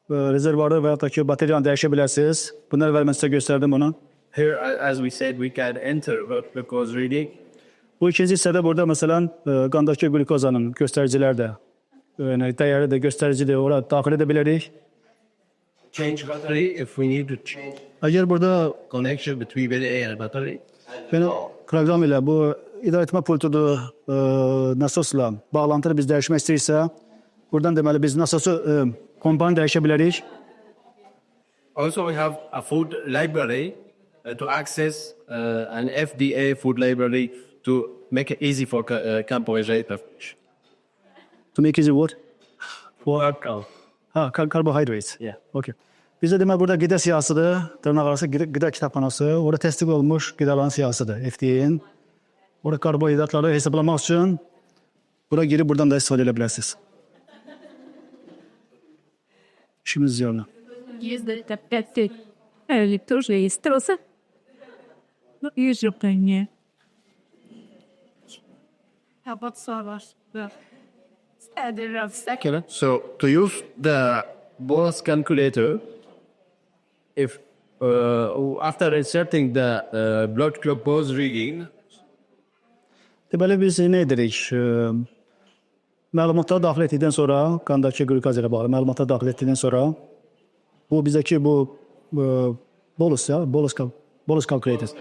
S2: rezervuarı və ya da ki, bateriyanı dəyişə bilərsiniz. Bunları əvvəl mən sizə göstərdim onu.
S5: Here, as we said, we can enter glucose reading.
S2: Bu ikinci hissədə burada məsələn qandakı qlükozanın göstəriciləri də, yəni dəyəri də göstəricidir, ora daxil edə bilərik.
S5: Change battery if we need to change
S2: Əgər burada
S5: connection between battery and battery.
S2: yəni proqram ilə bu idarəetmə pultudur, nasosla bağlantını biz dəyişmək istəyirsə, buradan deməli biz nasosu kompanı dəyişə bilərik.
S5: Also, we have a food library to access an FDA food library to make it easy for carbohydrate.
S2: To make easy what?
S5: Workout.
S2: Carbohydrates.
S5: Yeah.
S2: Okay. Bizdə deməli burada qida siyahısıdır, dırnaq arası qida kitabxanası, orada təsdiq olunmuş qidaların siyahısıdır FDA-nin. Orada karbohidratları hesablamaq üçün bura girib buradan da istifadə edə bilərsiniz. İşimiz yarına.
S3: Ездить опять или тоже есть тросы. Ну, езжу ко мне. А вот сорваш, да.
S5: Okay. So to use the bolus calculator, if after inserting the blood glucose reading,
S2: Deməli biz nə edirik? Məlumatları daxil etdikdən sonra, qandakı qlükoza ilə bağlı məlumatları daxil etdikdən sonra bu bizdəki bu bolus ya, bolus calculator.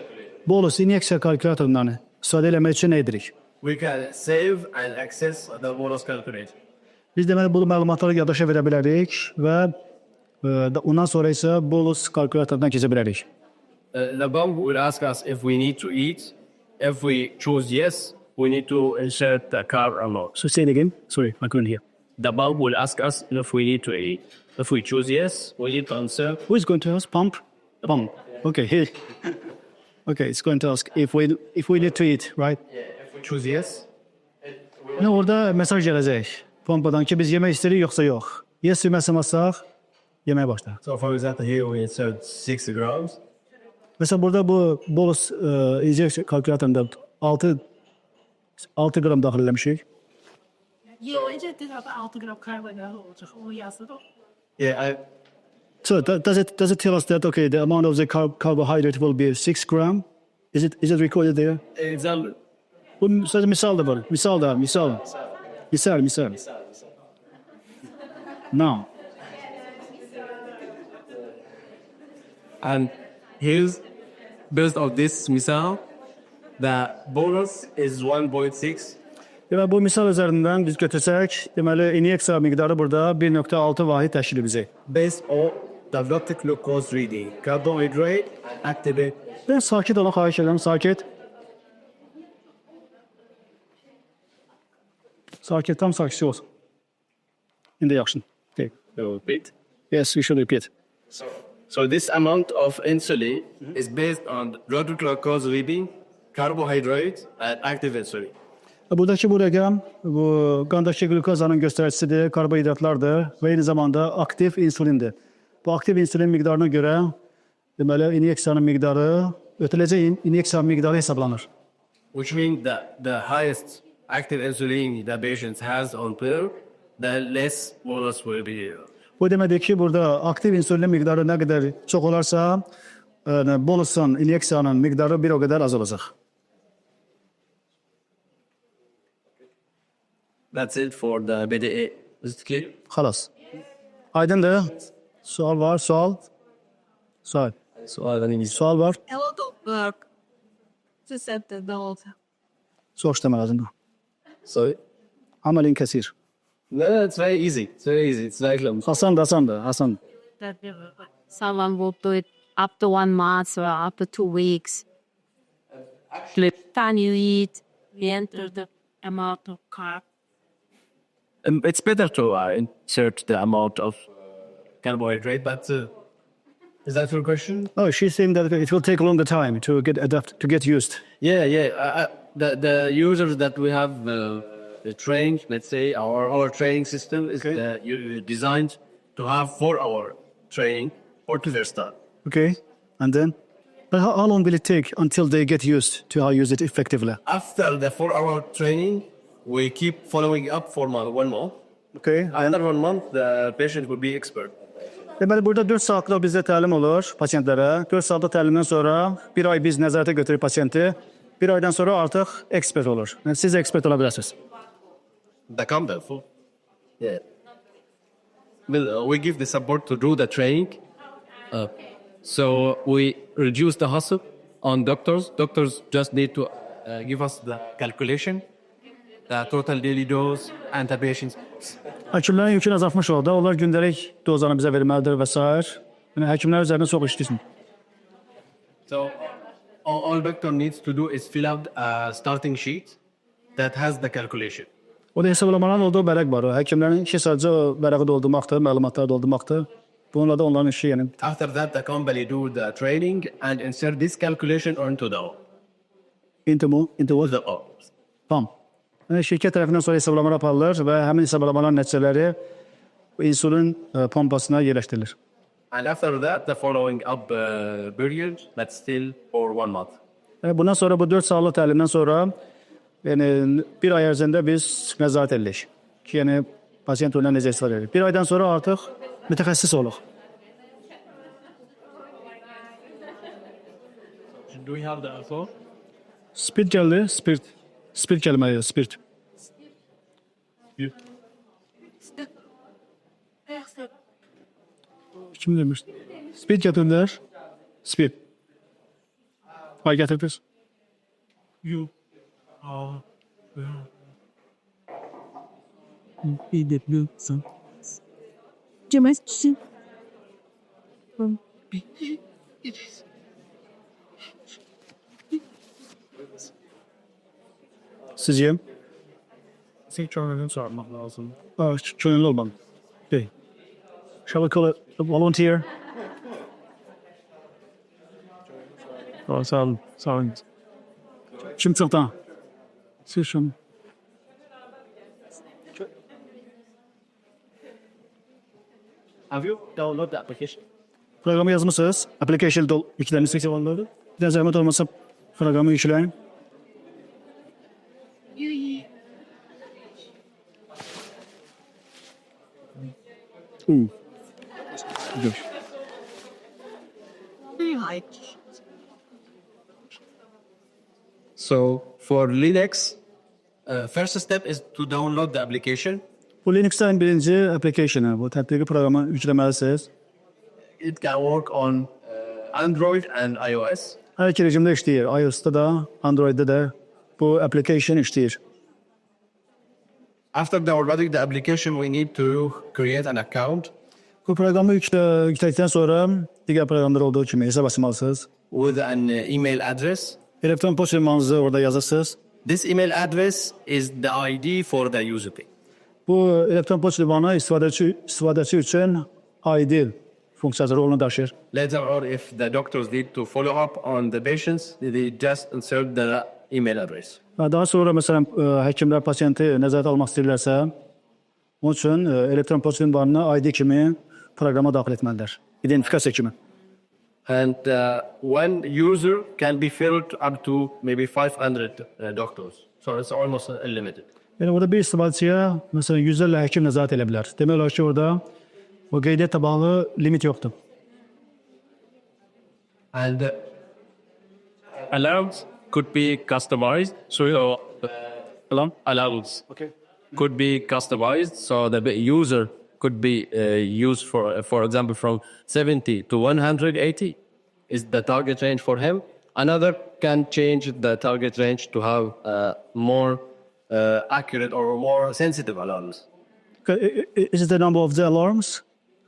S2: Bolus inyeksiya kalkulatorundan istifadə etmək üçün nə edirik?
S5: We can save and access the bonus calculator.
S2: Biz deməli bu məlumatları yaddaşa verə bilərik və ondan sonra isə bolus kalkulatordan keçə bilərik.
S5: The bulb will ask us if we need to eat. If we choose yes, we need to insert the carb amount.
S2: So say it again. Sorry, I couldn't hear.
S5: The bulb will ask us if we need to eat. If we choose yes, we need to answer.
S2: Who is going to ask? Pump? Pump. Okay, here. Okay, it's going to ask if we need to eat, right?
S5: If we choose yes,
S2: Ne orada mesaj gələcək. Pompadan ki biz yemək istəyirik yoxsa yox. Yes düyməsini basaq, yeməyə başlar.
S5: so for example here we insert 60 grams.
S2: Mesela burada bu bolus injection kalkulatorunda 6 gram daxil eləmişik.
S3: Yo, önce de 6 gram karbonhidrat olacak. O yazdı da.
S5: Yeah,
S2: So does it tell us that okay the amount of the carbohydrate will be 6 gram? Is it recorded there?
S5: example.
S2: Bu sadece misal da var. Misal. Now.
S5: And here's based on this misal, the bonus is 1.6.
S2: Deməli bu misal üzərindən biz götürsək, deməli inyeksiya miqdarı burada 1.6 vahid təşkil edəcək.
S5: Based on the blood glucose reading, carbohydrate and activate.
S2: Ben sakit olun, xahiş edirəm, sakit. Sakit, tam sakit olsun. İndi yaxşı. Okay.
S5: Repeat.
S2: Yes, we should repeat.
S5: So this amount of insulin is based on blood glucose reading, carbohydrate and active insulin.
S2: Buradakı bu rəqəm, bu qandakı glukozanın göstəricisidir, karbohidratlardır və eyni zamanda aktiv insulindir. Bu aktiv insulin miqdarına görə deməli inyeksiyanın miqdarı, ötüləcək inyeksiyanın miqdarı hesablanır.
S5: Which means that the highest active insulin the patient has on pill, the less bolus will be.
S2: Bu deməkdir ki, burada aktiv insulin miqdarı nə qədər çox olarsa, bolusun, inyeksiyanın miqdarı bir o qədər az olacaq.
S5: That's it for the BDE. Is it clear?
S2: Xalas. Aydındır. Sual var, sual. Sual. Sual var.
S7: A lot of work to set the dose.
S2: Soruş demək lazımdır.
S5: Sorry?
S2: Amalin kəsir.
S5: No, it's very easy. It's very easy. It's very close.
S2: Hasan.
S7: That someone will do it up to 1 month or up to 2 weeks. Can you eat? We enter the amount of carb.
S5: It's better to insert the amount of carbohydrate, but is that your question?
S2: Oh, she's saying that it will take a longer time to get used.
S5: Yeah. The users that we have trained, let's say, our training system is designed to have 4-hour training or to their start.
S2: Okay. And then? But how long will it take until they get used to how to use it effectively?
S5: After the 4-hour training, we keep following up for 1 month.
S2: Okay.
S5: After 1 month, the patient will be expert.
S2: Deməli, burada 4 saatlıq bizdə təlim olur pasientlərə. 4 saatlıq təlimdən sonra 1 ay biz nəzarətə götürürük pasienti. 1 aydan sonra artıq ekspert olur. Yəni, siz ekspert ola bilərsiniz.
S5: The combat. Yeah. We give the support to do the training. So we reduce the hassle on doctors. Doctors just need to give us the calculation, the total daily dose, and the patient's.
S2: Həkimlərin yükünü azaltmış oldu. Onlar gündəlik dozanı bizə verməlidir və s. Yəni, həkimlər üzərində çox işləyir.
S5: So all doctor needs to do is fill out a starting sheet that has the calculation.
S2: O da hesablamaların olduğu vərəq var. Həkimlərin işi sadəcə o vərəqi doldurmaqdır, məlumatları doldurmaqdır. Bununla da onların işi yəni.
S5: After that, the company do the training and insert this calculation onto the
S2: Into what?
S5: the
S2: Tamam. Yəni, şirkət tərəfindən sonra hesablamalar aparılır və həmin hesablamaların nəticələri insulin pompasına yerləşdirilir.
S5: And after that, the following up period, that's still for 1 month.
S2: Yəni, bundan sonra bu 4 saatlıq təlimdən sonra yəni 1 ay ərzində biz nəzarət edirik ki, yəni pasiyent ondan necə istifadə edir. 1 aydan sonra artıq mütəxəssis oluq.
S5: Do we have the info?
S2: Spirit gəldi, spirit. Spirit kelimeyi, spirit. Kim demiş? Spirit getirdiler. Spirit. Ay getirdiniz.
S6: You are
S2: Sizce?
S6: sektörünü sormak lazım.
S2: Gönüllü olmalı. Okay. Shall we call it a volunteer?
S6: Sağ olun.
S2: Kim çıktı? Siz şunu.
S5: Have you downloaded the application?
S2: Programı yazmışsınız. Application yüklerini seçip onları. Bir de zahmet olmasa programı yükleyin. Dur.
S5: So for LinX, first step is to download the application.
S2: Bu Linux'ın birinci application'ı. Bu tatbiki programı yüklemelisiniz.
S5: It can work on Android and iOS.
S2: Her iki rejimde işleyir. iOS'ta da, Android'de de bu application işleyir.
S5: After downloading the application, we need to create an account
S2: Bu programı yükledikten sonra diğer programlar olduğu gibi hesap açmalısınız.
S5: with an email address.
S2: Elektron posta ünvanınızı orada yazırsınız.
S5: This email address is the ID for the user.
S2: Bu elektron posta ünvanı istifadəçi üçün ID funksiyası rolunu taşır.
S5: Later on, if the doctors need to follow up on the patients, they just insert the email address.
S2: Daha sonra mesela həkimlər pasiyenti nəzarət almaq istəyirlərsə, onun üçün elektron posta ünvanını ID kimi programa daxil etməlidir. İdentifikasiya kimi.
S5: And one user can be filled up to maybe 500 doctors. So it's almost unlimited.
S2: Yəni orada bir istifadəçiyə məsələn 100'lərlə həkim nəzarət edə bilər. Demək olar ki, orada o qeydiyyatla bağlı limit yoxdur.
S5: And
S1: Alarms could be customized. So alarms could be customized. So the user could be used for example, from 70 to 180
S5: is the target range for him. Another can change the target range to have more accurate or more sensitive alarms.
S2: Is it the number of the alarms?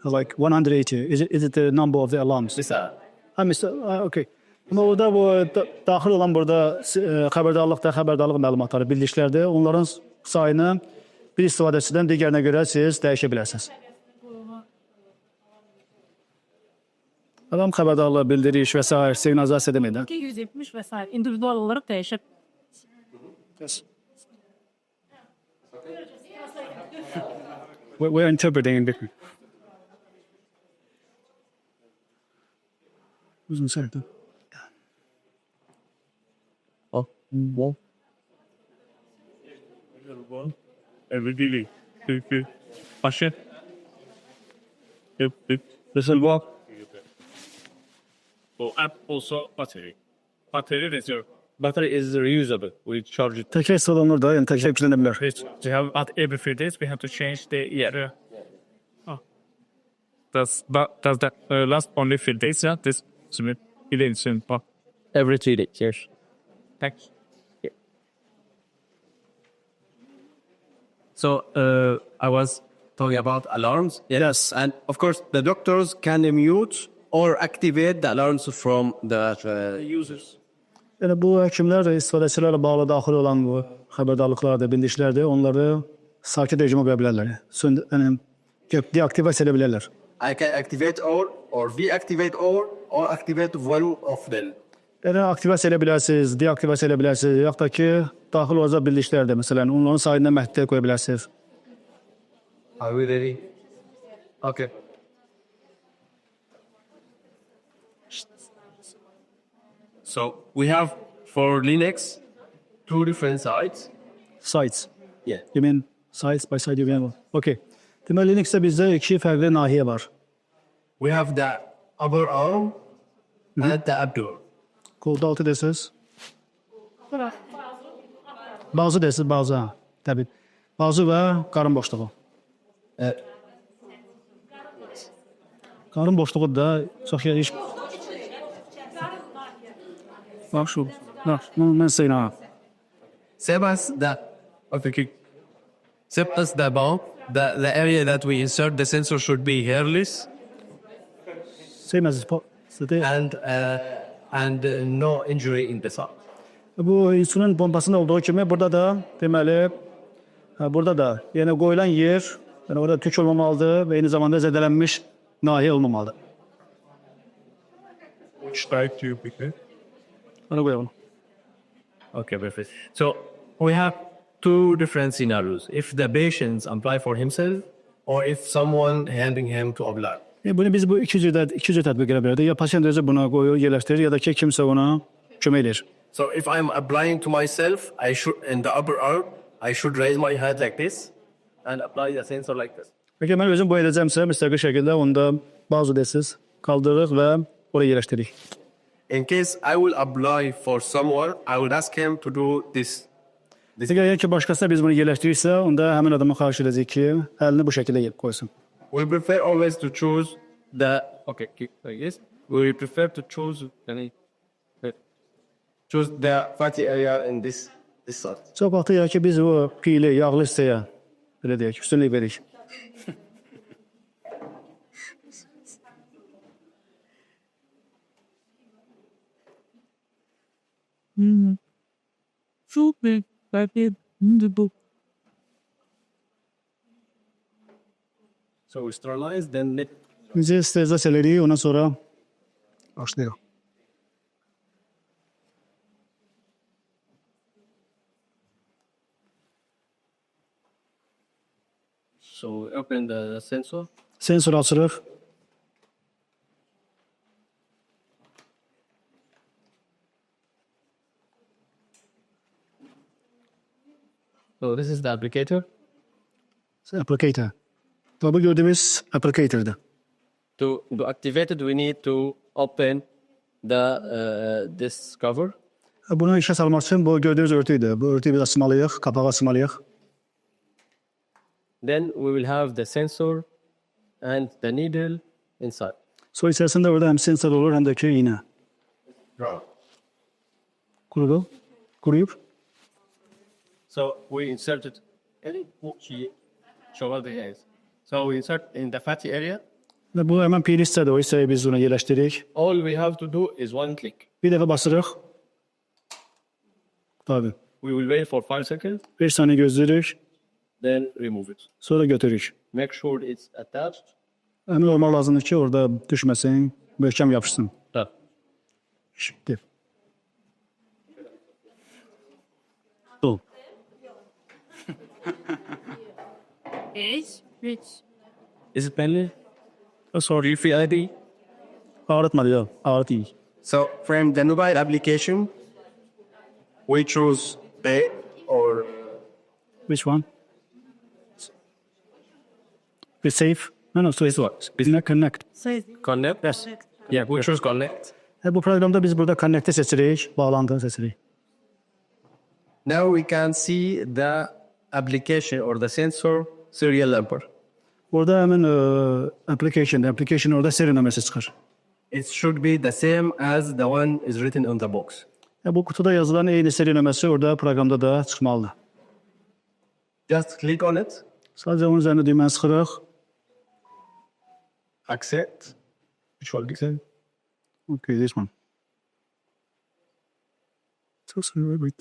S2: Like 180. Is it the number of the alarms?
S5: Mesela
S2: Okay. Ama orada bu daxil olan burada xəbərdarlıq məlumatları, bildiklərdir. Onların sayını bir istifadəçidən digərinə görə siz dəyişə bilərsiniz. Adam xəbərdarlığı, bildiriş və s. siqnalizasiya deməkdir.
S3: 270 vesaire individual olarak değişip
S2: Yes. We're interpreting it. Uzun sərdə.
S6: Every patient.
S1: This will work.
S6: So app also battery. Battery is your
S1: Battery is reusable. We charge it.
S2: Təkrar salınır da, yəni təkrar yükləyə bilər.
S6: we have at every few days we have to change the year. Oh. Does that last only few days? Yeah, this submit it in soon. Oh.
S1: Every 3 days. Yes.
S6: Thanks.
S5: So I was talking about alarms. Yes, and of course the doctors can mute or activate the alarms from the users.
S2: Yəni bu həkimlər istifadəçilərlə bağlı daxil olan bu xəbərdarlıqlardır, bildiklərdir. Onları sakit rejimə qoya bilərlər. Yəni deaktivasiya edə bilərlər.
S5: I can activate all or deactivate all or activate one of them.
S2: Yəni aktivasiya edə bilərsiniz, deaktivasiya edə bilərsiniz, yaxud da ki, daxil olacaq bildiklərdir. Məsələn, onların sayını məhdudiyyət qoya bilərsiniz.
S5: Are we ready? Okay. So we have for LinX 2 different sites.
S2: Sites.
S5: Yeah.
S2: You mean sites by side you mean? Okay. Deməli Linux'da bizdə iki fərqli nahiyə var.
S5: We have the upper arm and the abdomen.
S2: Qolda altı desəz. Bazı deyirsiniz, bazı, ha. Təbii. Bazı və qarın boşluğu. Qarın boşluğu da çox iş. Bax şu. Mən sayın ha.
S5: Same as the bump, the area that we insert the sensor should be hairless
S2: Sevməz.
S5: and no injury in the side.
S2: Bu insülin pompasında olduğu kimi burada da deməli burada da yəni qoyulan yer, yəni orada tük olmamalıdır və eyni zamanda zədələnmiş nahiyə olmamalıdır.
S6: Which type do you prefer?
S2: Ona qoyalım.
S5: Okay, perfect. So we have two different scenarios. If the patient apply for himself or if someone handing him to apply.
S2: Bunu biz bu iki cür tətbiq edə bilərik. Ya pasient özü buna qoyur, yerləşdirir ya da ki kimsə ona kömək edir.
S5: So if I'm applying to myself, I should in the upper arm, I should raise my head like this and apply the sensor like this.
S2: Peki mən özüm bu edəcəmsə müstəqil şəkildə onda bazı desiz qaldırırıq və oraya yerləşdiririk.
S5: In case I will apply for someone, I would ask him to do this.
S2: Əgər ki başqasına biz bunu yerləşdirirsə, onda həmin adama xahiş edəcəyik ki, əlini bu şəkildə qoysun.
S5: We prefer always to choose the like this. We prefer to choose the fatty area in this side.
S2: Çox vaxt ya ki biz o piyli, yağlı hissəyə belə deyək, üstünlük veririk.
S3: Super.
S5: So we sterilize, then
S2: Bizi sterilizasiya edirik, ondan sonra başlayırıq.
S5: so we open the sensor.
S2: Sensor açırıq.
S5: So this is the applicator.
S2: Applicator. Bu gördüğümüz applicator'dır.
S5: To activate it, we need to open this cover.
S2: Bunu işe salmaq üçün bu gördüğünüz örtüydü. Bu örtüyü biz açmalıyıq, kapağı açmalıyıq.
S5: Then we will have the sensor and the needle inside.
S2: Sonra içerisinde orada hem sensor olur hem de ki iğne. Kuruyup.
S5: So we inserted So we insert in the fatty area.
S2: Ve bu hemen pil hissədir, o hissəyi biz ona yerləşdiririk.
S5: All we have to do is one click.
S2: Bir dəfə basırıq. Tabii.
S5: We will wait for 5 seconds,
S2: 5 saniye gözləyirik,
S5: then remove it.
S2: sonra götürürük.
S5: Make sure it's attached.
S2: Əmin olmaq lazımdır ki, orada düşməsin, möhkəm yapışsın.
S5: Done.
S2: Şimdi. Ol.
S5: Is it painless? Oh, sorry, you feel anything?
S2: Ağrıtmadı ya, ağrıt iyi.
S5: So from the mobile application, we choose pay or
S2: Which one? Be safe? No, so it's what? Connect.
S5: connect.
S2: Yes.
S5: Yeah, we choose connect.
S2: Bu programda biz burada connect'i seçirik, bağlantını seçirik.
S5: Now we can see the application or the sensor serial number.
S2: Burada hemen application orada seri nömrəsi çıxır.
S5: It should be the same as the one is written on the box.
S2: Bu kutuda yazılan eyni seri nömrəsi orada proqramda da çıxmalıdır.
S5: Just click on it,
S2: Sadəcə onun üzərində düyməni sıxırıq.
S5: accept. Which one is it?
S2: Okay, this one. Wait.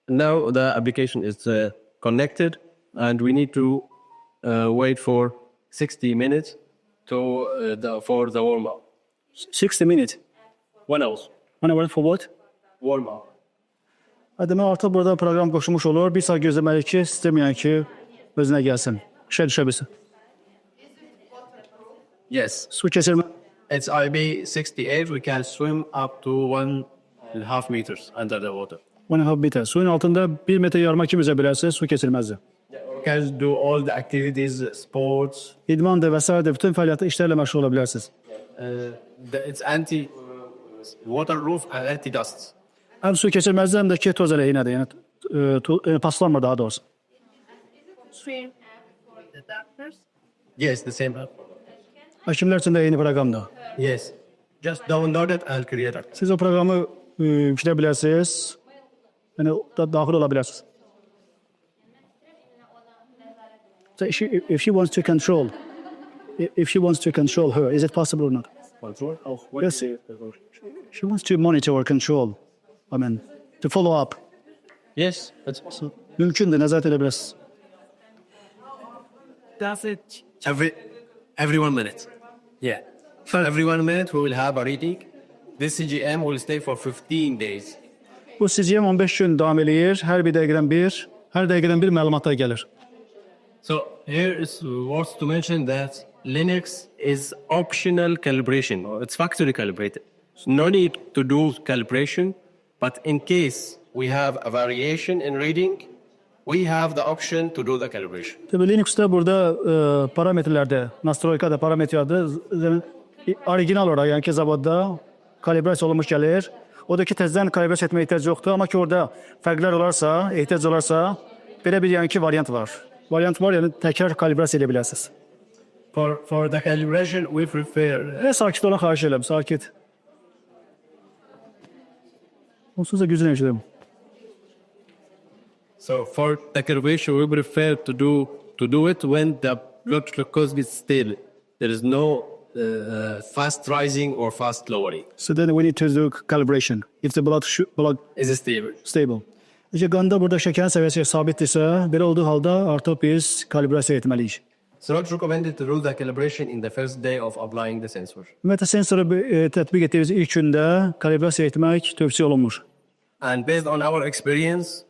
S5: Now the application is connected, and we need to wait for 60 minutes for the warm up.
S2: 60 minutes.
S5: 1 hour.
S2: 1 hour for what?
S5: Warm up.
S2: Demək artıq burada proqram qoşulmuş olur. Bir saat gözləməliyik ki, sistem yəni ki özünə gəlsin. İşə düşə bilsin.
S5: Yes,
S2: Su keçirmə.
S5: it's IP68. We can swim up to 1.5 meters under the water.
S2: 1.5 meter. Suyun altında 1 metre yarıma kim üzə bilərsə su keçirməzdir.
S5: We can do all the activities, sports.
S2: İdmandır və s. bütün fəaliyyətə işlərlə məşğul ola bilərsiniz.
S5: It's anti waterproof and anti dust.
S2: Həm su keçirməzdə həm də ketoz əleyhinədir. Yəni paslanmır daha doğrusu.
S5: Yes, the same app.
S2: Həkimlər üçün də yeni proqramdır.
S5: Yes. Just download it and create it.
S2: Siz o proqramı yükləyə bilərsiniz. Yəni daxil ola bilərsiniz. So if she wants to control, her, is it possible or not?
S5: Control? Oh,
S2: Yes. She wants to monitor or control. I mean, to follow up.
S5: yes, that's awesome.
S2: Mümkündür, nəzarət edə bilərsiniz.
S5: Does it every 1 minute? Yeah. For every 1 minute, we will have a reading. This CGM will stay for 15 days.
S2: Bu CGM 15 gün davam eləyir. Hər dəqiqədən bir məlumatlar gəlir.
S5: So here is worth to mention that LinX is optional calibration, or it's factory calibrated. So no need to do calibration, but in case we have a variation in reading, we have the option to do the calibration.
S2: Tabii Linux'ta burada parametrelerde, nastroykada parametrelerde orijinal olarak yani kezabadda kalibrasyon olmuş gelir. Oradaki tezden kalibrasyon etmeye ihtiyaç yoktu ama ki orada farklar olarsa, ihtiyaç olarsa böyle bir yani ki varyant var. Varyant var yani tekrar kalibrasyon edebilirsiniz.
S5: For the calibration, we prefer
S2: Sakit olun xahiş edirəm, sakit. Onsuz da güzel eşidim.
S5: So for the calibration, we prefer to do it when the blood glucose is stable. There is no fast rising or fast lowering.
S2: So then we need to do calibration. If the blood
S5: Is stable.
S2: stable. İşte qanda burada şeker seviyesi sabitdirsə, belə olduğu halda artıq biz kalibrasiya etməliyik.
S5: It's not recommended to do the calibration in the first day of applying the sensor.
S2: Ümumiyyətlə sensoru tətbiq etdiyimiz ilk gündə kalibrasiya etmək tövsiyə olunmur.
S5: And based on our experience,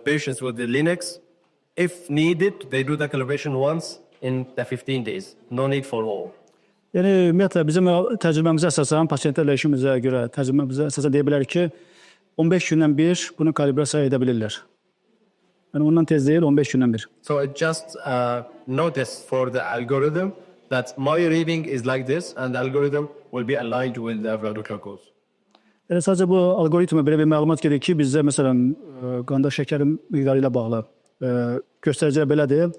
S5: patients with the LinX, if needed, they do the calibration once in the 15 days. No need for all.
S2: Yəni ümumiyyətlə bizim təcrübəmizə əsasən, pasientlərlə işimizə görə təcrübəmizə əsasən deyə bilərik ki, 15 gündən bir bunu kalibrasiya edə bilirlər. Yəni ondan tez deyil, 15 gündən bir.
S5: So it just notice for the algorithm that my reading is like this, and the algorithm will be aligned with the blood glucose.
S2: Yəni sadəcə bu algoritmə belə bir məlumat gedir ki, bizdə məsələn qanda şəkərin miqdarı ilə bağlı göstəricilər belədir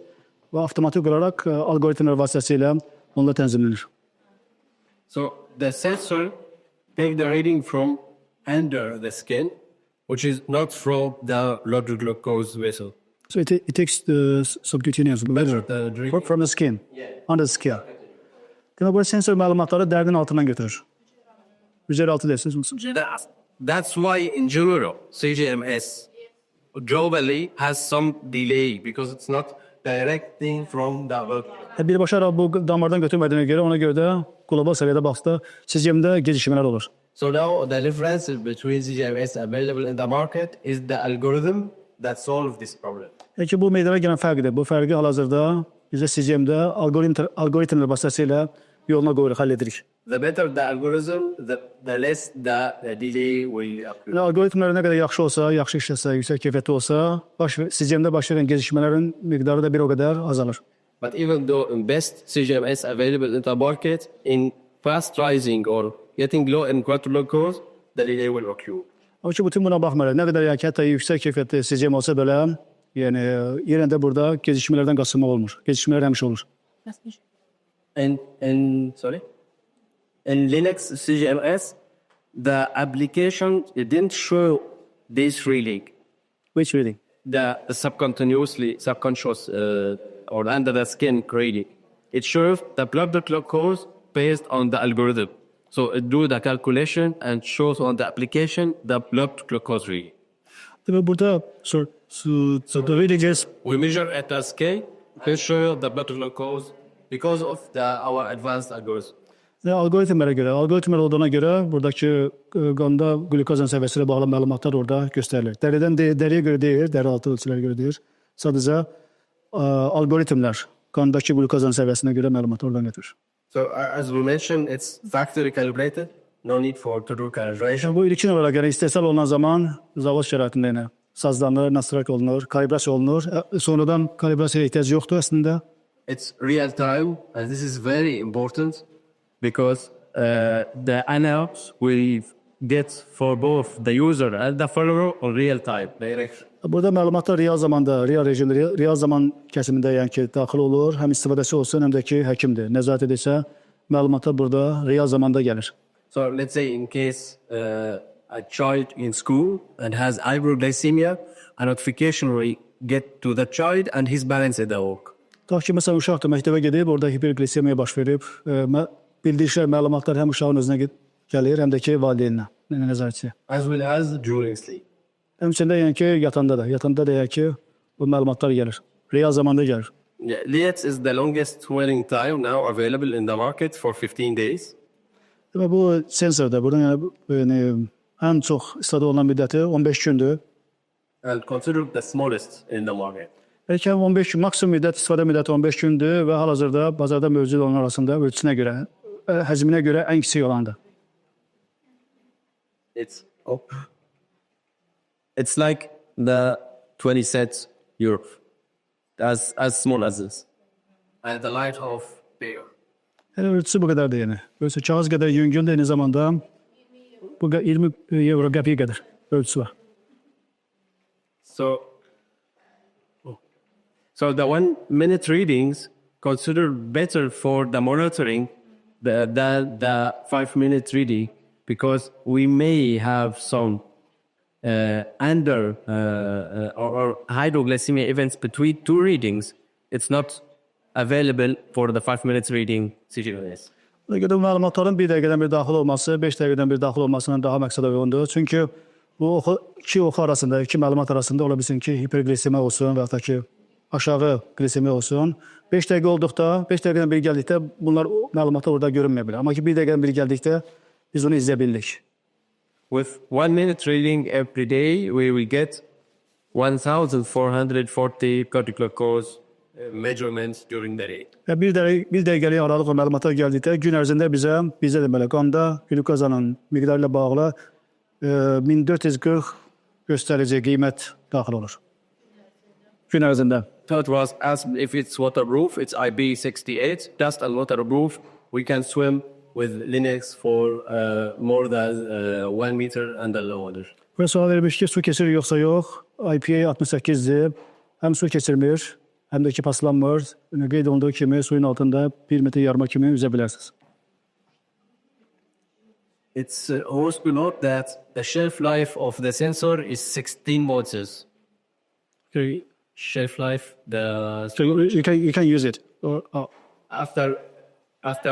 S2: və avtomatik olaraq algoritmlər vasitəsilə onunla tənzimlənir.
S5: So the sensor take the reading from under the skin, which is not from the blood glucose vessel.
S2: So it takes the subcutaneous measure
S5: The drink.
S2: from the skin, under the skin. Demək bu sensor məlumatları dərinin altından götürür. Üzeri altı deyirsiniz.
S5: That's why in general CGMS globally has some delay because it's not directing from the blood.
S2: Birbaşa bu damardan götürmədiyinə görə ona görə də qlobal səviyyədə baxsa CGM-də gecikmələr olur.
S5: So now the difference between CGMS available in the market is the algorithm that solves this problem.
S2: Peki bu meydana gələn fərqdir. Bu fərqi hal-hazırda bizə CGM-də algoritmlər vasitəsilə yoluna qoyuruq, həll edirik.
S5: The better the algorithm, the less the delay will occur.
S2: Yəni algoritmlər nə qədər yaxşı olsa, yaxşı işləsə, yüksək keyfiyyətli olsa, CGM-də baş verən gecikmələrin miqdarı da bir o qədər azalır.
S5: But even though best CGMS available in the market, in fast rising or getting low in glucose, the delay will occur.
S2: Amma ki, bütün buna baxmayaraq, nə qədər yəni ki, hətta yüksək keyfiyyətli CGM olsa belə, yəni yerində burada gecikmələrdən qaçınmaq olmur. Gecikmələr həmişə olur.
S5: In LinX CGMS, the application it didn't show this reading.
S2: Which reading?
S5: The subconscious or under the skin reading. It shows the blood glucose based on the algorithm. So it do the calculation and shows on the application the blood glucose reading.
S2: Demək burada so the reading is
S5: We measure at the scale, we show the blood glucose because of our advanced algorithm.
S2: algoritmlərə görə, algoritmlər olduğuna görə buradakı qanda qlükozun səviyyəsi ilə bağlı məlumatlar orada göstərilir. Dəriyə görə deyil, dəri altı ölçülərə görə deyil. Sadəcə algoritmlər qandakı qlükozun səviyyəsinə görə məlumat oradan götürür.
S5: So as we mentioned, it's factory calibrated. No need for to do calibration.
S2: Bu ilkin olaraq yəni istehsal olunan zaman zavod şəraitində yəni sazlanır, nastroyk olunur, kalibrasiya olunur. Sonradan kalibrasiyaya ehtiyac yoxdur əslində.
S5: It's real time, and this is very important because the analogs will
S1: get for both the user and the follower on real time. Direct.
S2: Burada məlumatlar real zamanda, real rejimdə, real zaman kəsimində yəni ki, daxil olur. Həm istifadəçi olsun, həm də ki, həkimdir. Nəzarət edirsə, məlumatlar burada real zamanda gəlir.
S5: So let's say in case a child in school and has hyperglycemia, a notification will get to the child and his balance at the work.
S2: Ta ki, məsələn, uşaq da məktəbə gedib, orada hiperglisemiya baş verib, bildirişlər, məlumatlar həm uşağın özünə gəlir, həm də ki, valideyninə, nəzarətçiyə.
S5: As well as during sleep.
S2: Həmçində yəni ki, yatanda da yəni ki, bu məlumatlar gəlir. Real zamanda gəlir.
S5: Yeah, LinX is the longest wearing time now available in the market for 15 days.
S2: Və bu sensorda, buradan yəni ən çox istifadə olunan müddəti 15 gündür.
S5: And considered the smallest in the market.
S2: Bəlkə 15 gün, maksimum müddət, istifadə müddəti 15 gündür və hal-hazırda bazarda mövcud olan arasında ölçüsünə görə, həcminə görə ən kiçik olandır.
S1: It's like the 20 cents euro, as small as this.
S5: And the light of beer.
S2: Yəni ölçüsü bu qədərdir yəni. Ölçüsü kağız qədər yüngüldür, eyni zamanda bu 20 euro qəpiyi qədər ölçüsü var.
S5: So the 1 minute readings considered better for the monitoring than the 5 minute reading because we may have some under or hypoglycemia events between two readings. It's not available for the 5 minutes reading CGMS.
S2: Buna görə məlumatların 1 dəqiqədən bir daxil olması, 5 dəqiqədən bir daxil olmasından daha məqsədə uyğundur. Çünki bu iki oxu arasında, iki məlumat arasında ola bilsin ki, hiperglisemiya olsun və ya da ki, aşağı glisemiya olsun. 5 dəqiqə olduqda, 5 dəqiqədən biri gəldikdə bunlar məlumatlar orada görünməyə bilər. Amma ki, 1 dəqiqədən biri gəldikdə biz onu izləyə bilirik.
S1: With 1 minute reading every day, we will get 1,440 Qlükoza
S5: measurements during the day.
S2: Və bir dəqiqəlik aralıqla məlumatlar gəldikdə gün ərzində bizə deməli qanda qlükozanın miqdarı ilə bağlı 1440 göstərici qiymət daxil olur. Gün ərzində.
S5: So it was asked if it's waterproof, it's IP68, dust and waterproof. We can swim with LinX for more than 1 meter under the water.
S2: Və sual verilmiş ki, su keçirir yoxsa yox? IPA 68-dir. Həm su keçirmir, həm də ki, paslanmır. Qeyd olunduğu kimi suyun altında 1 metr yarıma kimi üzə bilərsiniz.
S5: It's also to note that the shelf life of the sensor is 16 months.
S2: Okay.
S5: Shelf life,
S2: So you can use it. Or,
S5: after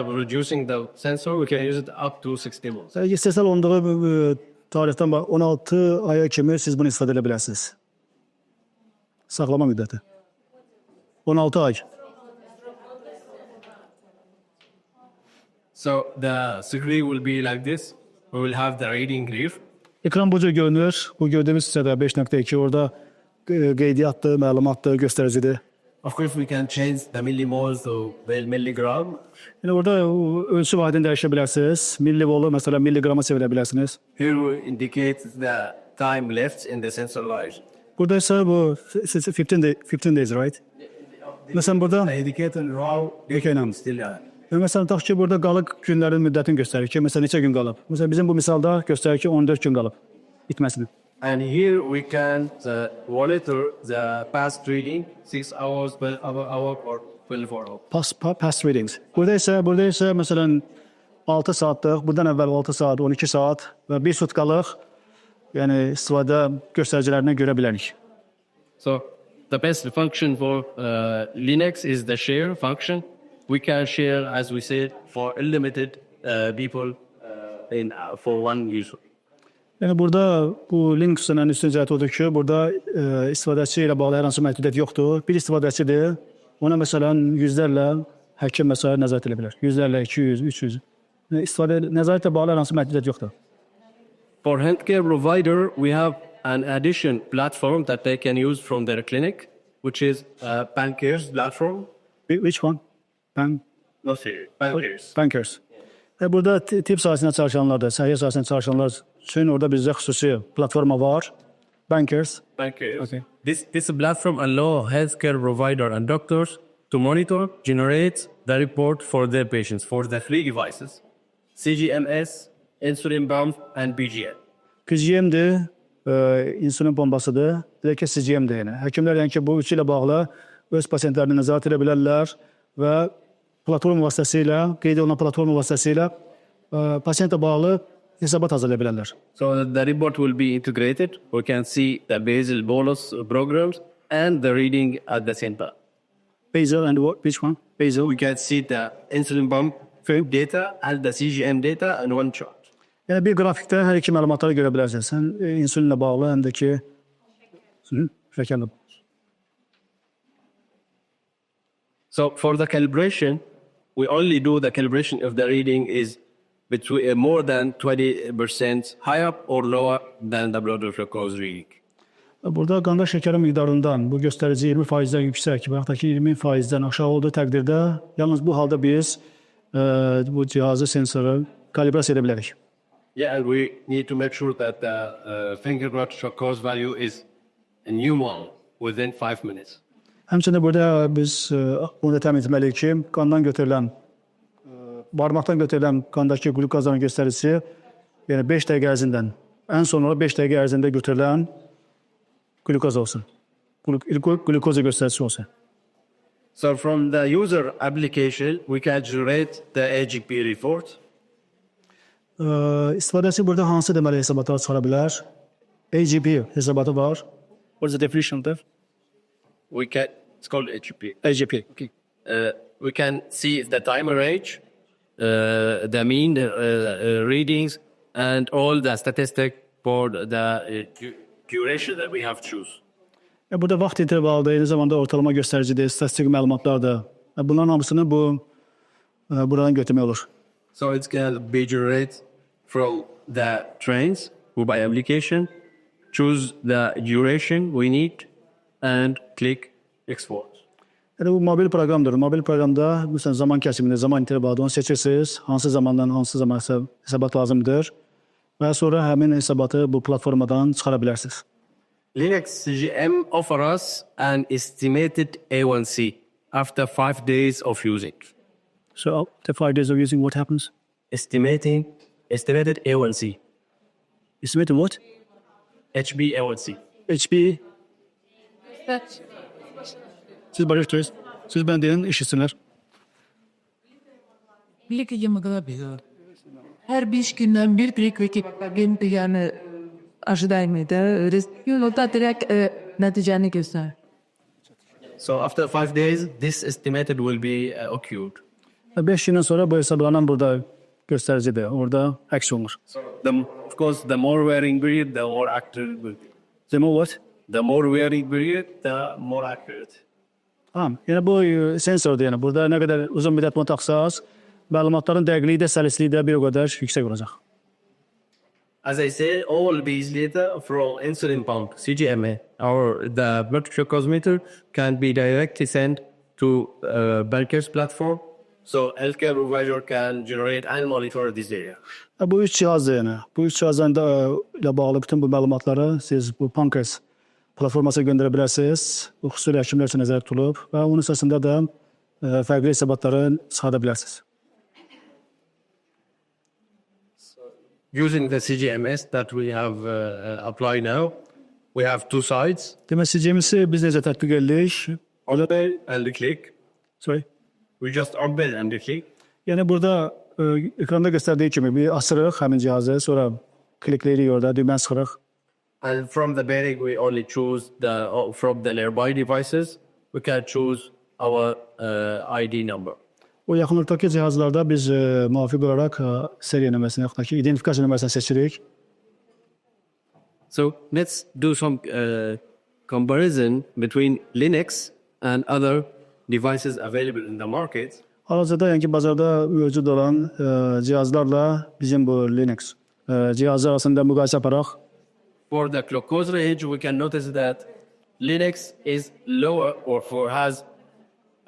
S5: reducing the sensor, we can use it up to 60 months.
S2: İstehsal olunduğu tarixdən 16 aya kimi siz bunu istifadə edə bilərsiniz. Saxlama müddəti. 16 ay.
S5: So the screen will be like this. We will have the reading graph.
S2: Ekran bu cür görünür. Bu gördüyümüz hissədə 5.2 orada qeydiyyatdır, məlumatdır, göstəricidir.
S5: Of course, we can change the millimoles to milligram.
S2: Yəni orada ölçü vahidini dəyişə bilərsiniz. Millivolu məsələn milliqrama çevirə bilərsiniz.
S5: Here we indicate the time left in the sensor life.
S2: Burada isə bu 15 days, right? Məsələn burada
S5: Indicator raw still
S2: məsələn tax ki, burada qalıq günlərin müddətini göstərir ki, məsələn neçə gün qalıb. Məsələn bizim bu misalda göstərir ki, 14 gün qalıb bitməsini.
S5: And here we can monitor the past reading 6 hours, 12 hour or 24 hours.
S2: Past readings. Burada isə məsələn 6 saatlıq, bundan əvvəl 6 saat, 12 saat və 1 sutkalıq yəni istifadə göstəricilərinə görə bilərik.
S5: So the best function for LinX is the share function. We can share, as we said, for unlimited people for one user.
S2: Yəni burada bu LinX'ın ən üstün cəhəti odur ki, burada istifadəçi ilə bağlı hər hansı məhdudiyyət yoxdur. Bir istifadəçidir. Ona məsələn yüzlərlə həkim məsələn nəzarət edə bilər. Yüzlərlə 200, 300. Nəzarətlə bağlı hər hansı məhdudiyyət yoxdur.
S5: For healthcare provider, we have an addition platform that they can use from their clinic, which is Pancreas platform.
S2: Which one?
S5: Pancreas.
S2: Pancreas. Burada tibb sahəsində çalışanlar da, səhiyyə sahəsində çalışanlar üçün orada bizdə xüsusi platforma var. Pancreas.
S5: Okay.
S1: This platform allows healthcare provider and doctors to monitor, generate the report for their patients for the
S5: Three devices: CGMS, insulin pump, and BGM.
S2: PGM-dir, insülin bombasıdır, bir də ki CGM-dir. Yəni. Həkimlər yəni ki, bu üçü ilə bağlı öz pasientlərini nəzarət edə bilərlər və platform vasitəsilə, qeyd olunan platform vasitəsilə pasientlə bağlı hesabat hazırlaya bilərlər.
S5: So the report will be integrated. We can see the basal bolus programs and the reading at the same time.
S2: Basal and what? Which one? Basal.
S5: We can see the insulin pump data and the CGM data in one chart.
S2: Yəni bir qrafikdə hər iki məlumatları görə bilərsiniz. Həm insülinlə bağlı, həm də ki şəkərlə.
S5: So for the calibration, we only do the calibration if the reading is between more than 20% higher or lower than the blood glucose reading.
S2: Burada qanda şəkərin miqdarından bu göstərici 20%-dən yüksək və yaxud da ki 20%-dən aşağı olduğu təqdirdə yalnız bu halda biz bu cihazı, sensoru kalibrasiya edə bilərik.
S5: Yeah, and we need to make sure that the finger blood glucose value is a new one within 5 minutes.
S2: Həmçinin burada biz bunu da təmin etməliyik ki, qandan götürülən, barmaqdan götürülən qandakı qlükozanın göstəricisi, yəni 5 dəqiqə ərzindən, ən son olaraq 5 dəqiqə ərzində götürülən qlükoza olsun. Qlükoza göstəricisi olsun.
S5: So from the user application, we can generate the AGP report.
S2: İstifadəçi burada hansı deməli hesabatlar çıxara bilər? AGP hesabatı var. What is the definition of?
S5: It's called AGP.
S2: AGP. Okay.
S5: We can see the time range, the mean readings, and all the statistics for the duration that we have choose.
S2: Burada vaxt intervalıdır, eyni zamanda ortalama göstəricidir, statistik məlumatlardır. Bunların hamısını buradan götürmək olur.
S5: So it's going to be generated from the trains by application, choose the duration we need, and click export.
S2: Yəni bu mobil proqramdır. Mobil proqramda məsələn zaman kəsimini, zaman intervalını onu seçirsiniz. Hansı zamandan hansı zaman hesabat lazımdır və sonra həmin hesabatı bu platformadan çıxara bilərsiniz.
S5: LinX CGM offers us an estimated A1C after 5 days of using.
S2: So after 5 days of using, what happens?
S5: Estimated A1C.
S2: Estimated what?
S5: HbA1c.
S2: HB. Siz başlayırsınız. Siz mən deyən eşitsinlər.
S8: Birlikte yemeğe her 5 günden bir benim de yani aşıdayımıydı. Yolda direkt neticeni göster.
S5: So after 5 days, this estimated will be occurred.
S2: 5 gündən sonra bu hesablanan burada göstəricidir. Orada əks olunur.
S5: So of course, the more wearing period, the more accurate will be.
S2: The more what?
S5: The more wearing period, the more accurate.
S2: Tamam. Yəni bu sensordur. Yəni burada nə qədər uzun müddət bunu taxsaz, məlumatların dəqiqliyi də, səlisliyi də bir o qədər yüksək olacaq.
S5: As I said, all these data from insulin pump, CGM, or the blood glucose meter can be directly sent to Baker's platform. So healthcare provider can generate and monitor this data.
S2: Bu üç cihazdır yəni. Bu üç cihazla ilə bağlı bütün bu məlumatları siz bu Pankers platformasına göndərə bilərsiniz. Bu xüsusi həkimlər üçün nəzərdə tutulub və onun əsasında da fərqli hesabatları çıxarda bilərsiniz.
S5: Using the CGMS that we have applied now, we have two sides.
S2: Demək CGMS-i biz necə tətbiq edirik?
S5: Open and click.
S2: Sorry.
S5: We just open and click.
S2: Yəni burada ekranda göstərdiyi kimi bir asırıq həmin cihazı, sonra klikləyirik orada, düyməni sıxırıq.
S5: And from the beginning, we only choose from the nearby devices, we can choose our ID number.
S2: O yaxınlıqdakı cihazlarda biz müvafiq olaraq seriya nömrəsini, yaxud da ki, identifikasiya nömrəsini seçirik.
S5: So let's do some comparison between LinX and other devices available in the market.
S2: Hal-hazırda yəni ki, bazarda mövcud olan cihazlarla bizim bu LinX cihazı arasında müqayisə aparaq.
S5: For the glucose range, we can notice that LinX is lower or has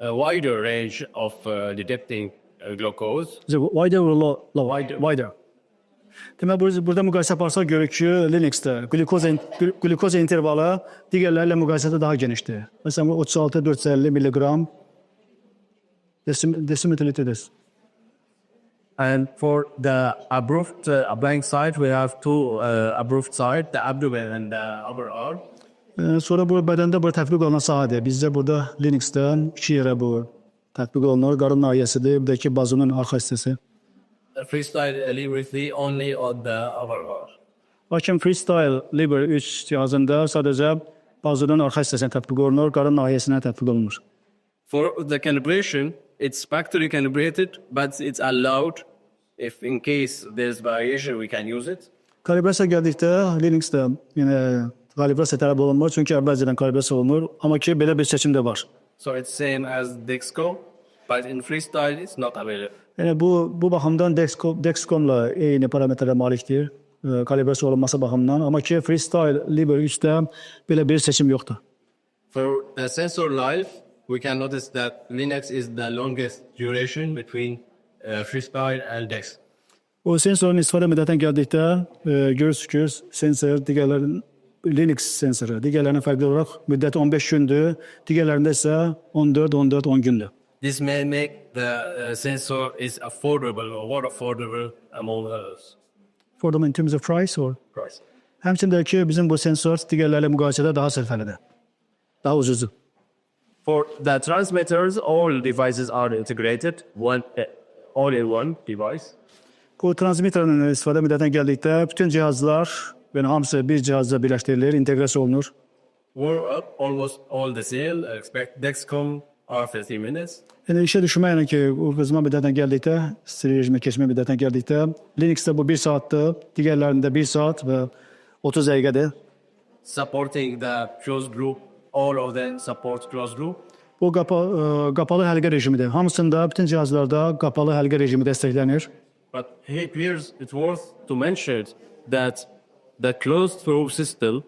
S5: a wider range of detecting glucose.
S2: Wider or low? Wider. Demək, burada müqayisə aparsaq görürük ki, LinX-də glukoza intervalı digərlərlə müqayisədə daha genişdir. Məsələn, 36-450 mg desimeter litridir.
S1: And for the approved blank side, we have two approved side, the abdomen and the upper arm.
S2: Sonra bu bədəndə bu tətbiq olunan sahədir. Bizdə burada LinX-dən 2 yerə bu tətbiq olunur. Qarın nahiyəsidir, bir də ki bazunun arxa hissəsi.
S5: Freestyle liberty only on the upper arm.
S2: Lakin Freestyle Libre 3 cihazında sadəcə bazunun arxa hissəsinə tətbiq olunur, qarın nahiyəsinə tətbiq olunur.
S5: For the calibration, it's factory calibrated, but it's allowed if in case there's variation, we can use it.
S2: Kalibrasiya gəldikdə LinX-də yenə kalibrasiya tələb olunmur, çünki əvvəlcədən kalibrasiya olunur. Amma ki, belə bir seçim də var.
S5: So it's same as Dexcom, but in freestyle, it's not available.
S2: Yəni bu baxımdan Dexcom-la eyni parametrlərə malikdir, kalibrasiya olunması baxımından. Amma ki, Freestyle Libre 3-də belə bir seçim yoxdur.
S5: For the sensor life, we can notice that LinX is the longest duration between freestyle and Dex.
S2: O sensorun istifadə müddətinə gəldikdə görürsünüz ki, sensor digərlərinin LinX sensoru digərlərinə fərqli olaraq müddəti 15 gündür, digərlərində isə 14-10 gündür.
S5: This may make the sensor is affordable or more affordable among others.
S2: For them in terms of price or?
S5: Price.
S2: Həmçində ki, bizim bu sensor digərlərlə müqayisədə daha sərfəlidir, daha ucuzdur.
S1: For the transmitters, all devices are integrated, all in one device.
S2: Bu transmitterin istifadə müddətinə gəldikdə bütün cihazlar və hamısı bir cihazda birləşdirilir, inteqrasiya olunur.
S5: We're up almost all the sale. Expect Dexcom are 15 minutes.
S2: Yəni işə düşməklə ki, o qızma müddətinə gəldikdə, stereo rejimə keçmə müddətinə gəldikdə, LinX-də bu 1 saatdır, digərlərində 1 saat və 30 dəqiqədir.
S5: Supporting the closed loop, all of them support closed loop.
S2: Bu qapalı həlqə rejimidir. Hamısında, bütün cihazlarda qapalı həlqə rejimi dəstəklənir.
S5: But here it's worth to mention that the closed loop system,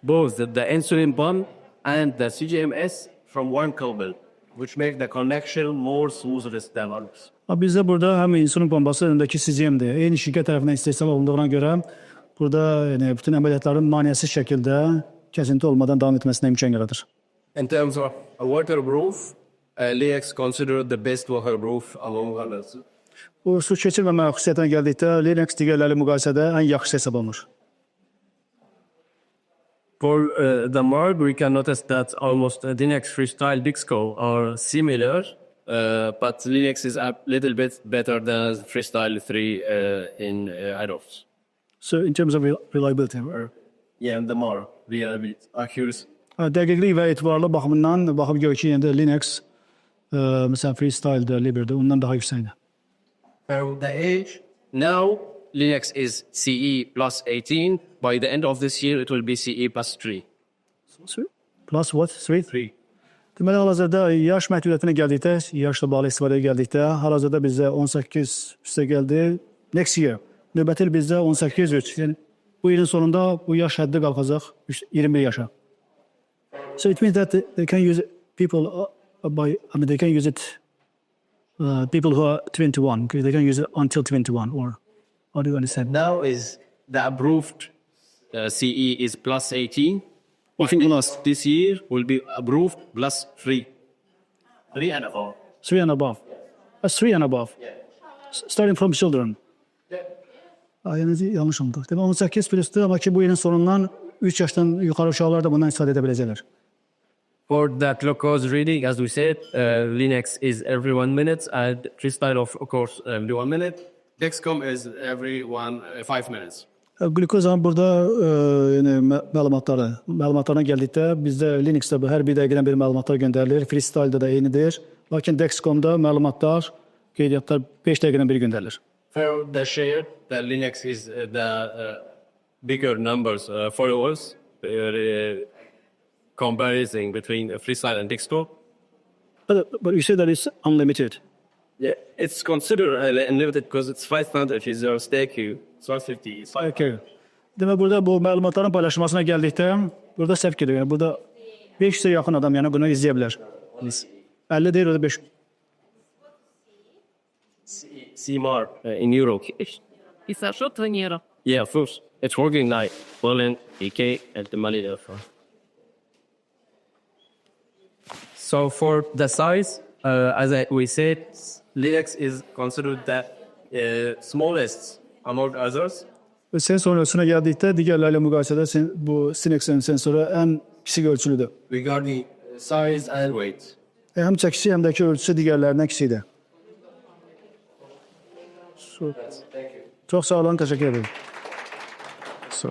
S5: both the insulin pump and the CGMS from one cable, which make the connection more smooth than others.
S2: Bizdə burada həm insulin pompası, həm də ki CGM-dir. Eyni şirkət tərəfindən istehsal olunduğuna görə burada yəni, bütün əməliyyatların maneəsiz şəkildə kəsinti olmadan davam etməsinə imkan yaradır.
S5: In terms of waterproof, LinX considered the best waterproof among others.
S2: Bu su keçirməmə xüsusiyyətinə gəldikdə LinX digərləri müqayisədə ən yaxşı hesab olunur.
S1: For the mark, we can notice that almost LinX Freestyle Dexco are similar, but LinX is a little bit better than Freestyle 3 in adults.
S2: So in terms of reliability,
S5: Yeah, and the more reliability, accuracy.
S2: dəqiqlik və etibarlı baxımından baxıb gör ki, yəni LinX məsələn Freestyle-də, Libre-də ondan daha yüksəkdir.
S5: For the age, now LinX is CE plus 18. By the end of this year, it will be CE plus 3.
S2: Plus what? 3?
S5: 3.
S2: Deməli, hal-hazırda yaş məhdudiyyətinə gəldikdə, yaşla bağlı istifadəyə gəldikdə, hal-hazırda bizdə 18 üstə gəldi. Next year, növbəti il bizdə 18-3. Yəni, bu ilin sonunda bu yaş həddi qalxacaq 21 yaşa. So it means that they can use people they can use it people who are 21. They can use it until 21, or how do you understand?
S5: Now is the approved CE is plus 18.
S2: I think last
S5: This year will be approved plus 3. 3 and above.
S2: 3 and above. That's 3 and above. Starting from children. Yani yanlış oldu. Demek 18 plus'tu ama ki bu yılın sonundan 3 yaştan yukarı uşaqlar da bundan istifadə edə biləcəklər.
S1: For the Qlükoza reading, as we said, LinX is every 1 minute, and Freestyle, of course, every 1 minute.
S5: Dexcom is every 5 minutes.
S2: Qlükozanın burada yəni, məlumatlarına gəldikdə bizdə LinX-də bu hər bir dəqiqədən bir məlumatlar göndərilir. Freestyle-da da eynidir. Lakin Dexcom-da məlumatlar, qeydiyyatlar 5 dəqiqədən bir göndərilir.
S5: For the share, the LinX is the bigger numbers followers. Comparison between Freestyle and Dexcom.
S2: But you say that it's unlimited.
S5: Yeah, it's considered unlimited because it's 500 users stake you. It's 150.
S2: Okay. Demək burada bu məlumatların paylaşılmasına gəldikdə burada səhv gedir. Yəni burada 500-ə yaxın adam yəni bunu izləyə bilər. 50 deyil, o da 5.
S5: CMAR in Euro.
S3: И за что тренера?
S5: Yeah, of course. It's working like Berlin, EK, and the Mali.
S1: So for the size, as we said,
S5: LinX is considered the smallest among others.
S2: Sensor ölçüsüne geldikdə digərlərlə müqayisədə bu Sinex'in sensoru ən kiçik ölçülüdür.
S5: Regarding size and weight.
S2: Həm çəkisi, həm də ki ölçüsü digərlərindən kiçikdir. Çox sağ olun, təşəkkür ederim.
S6: So.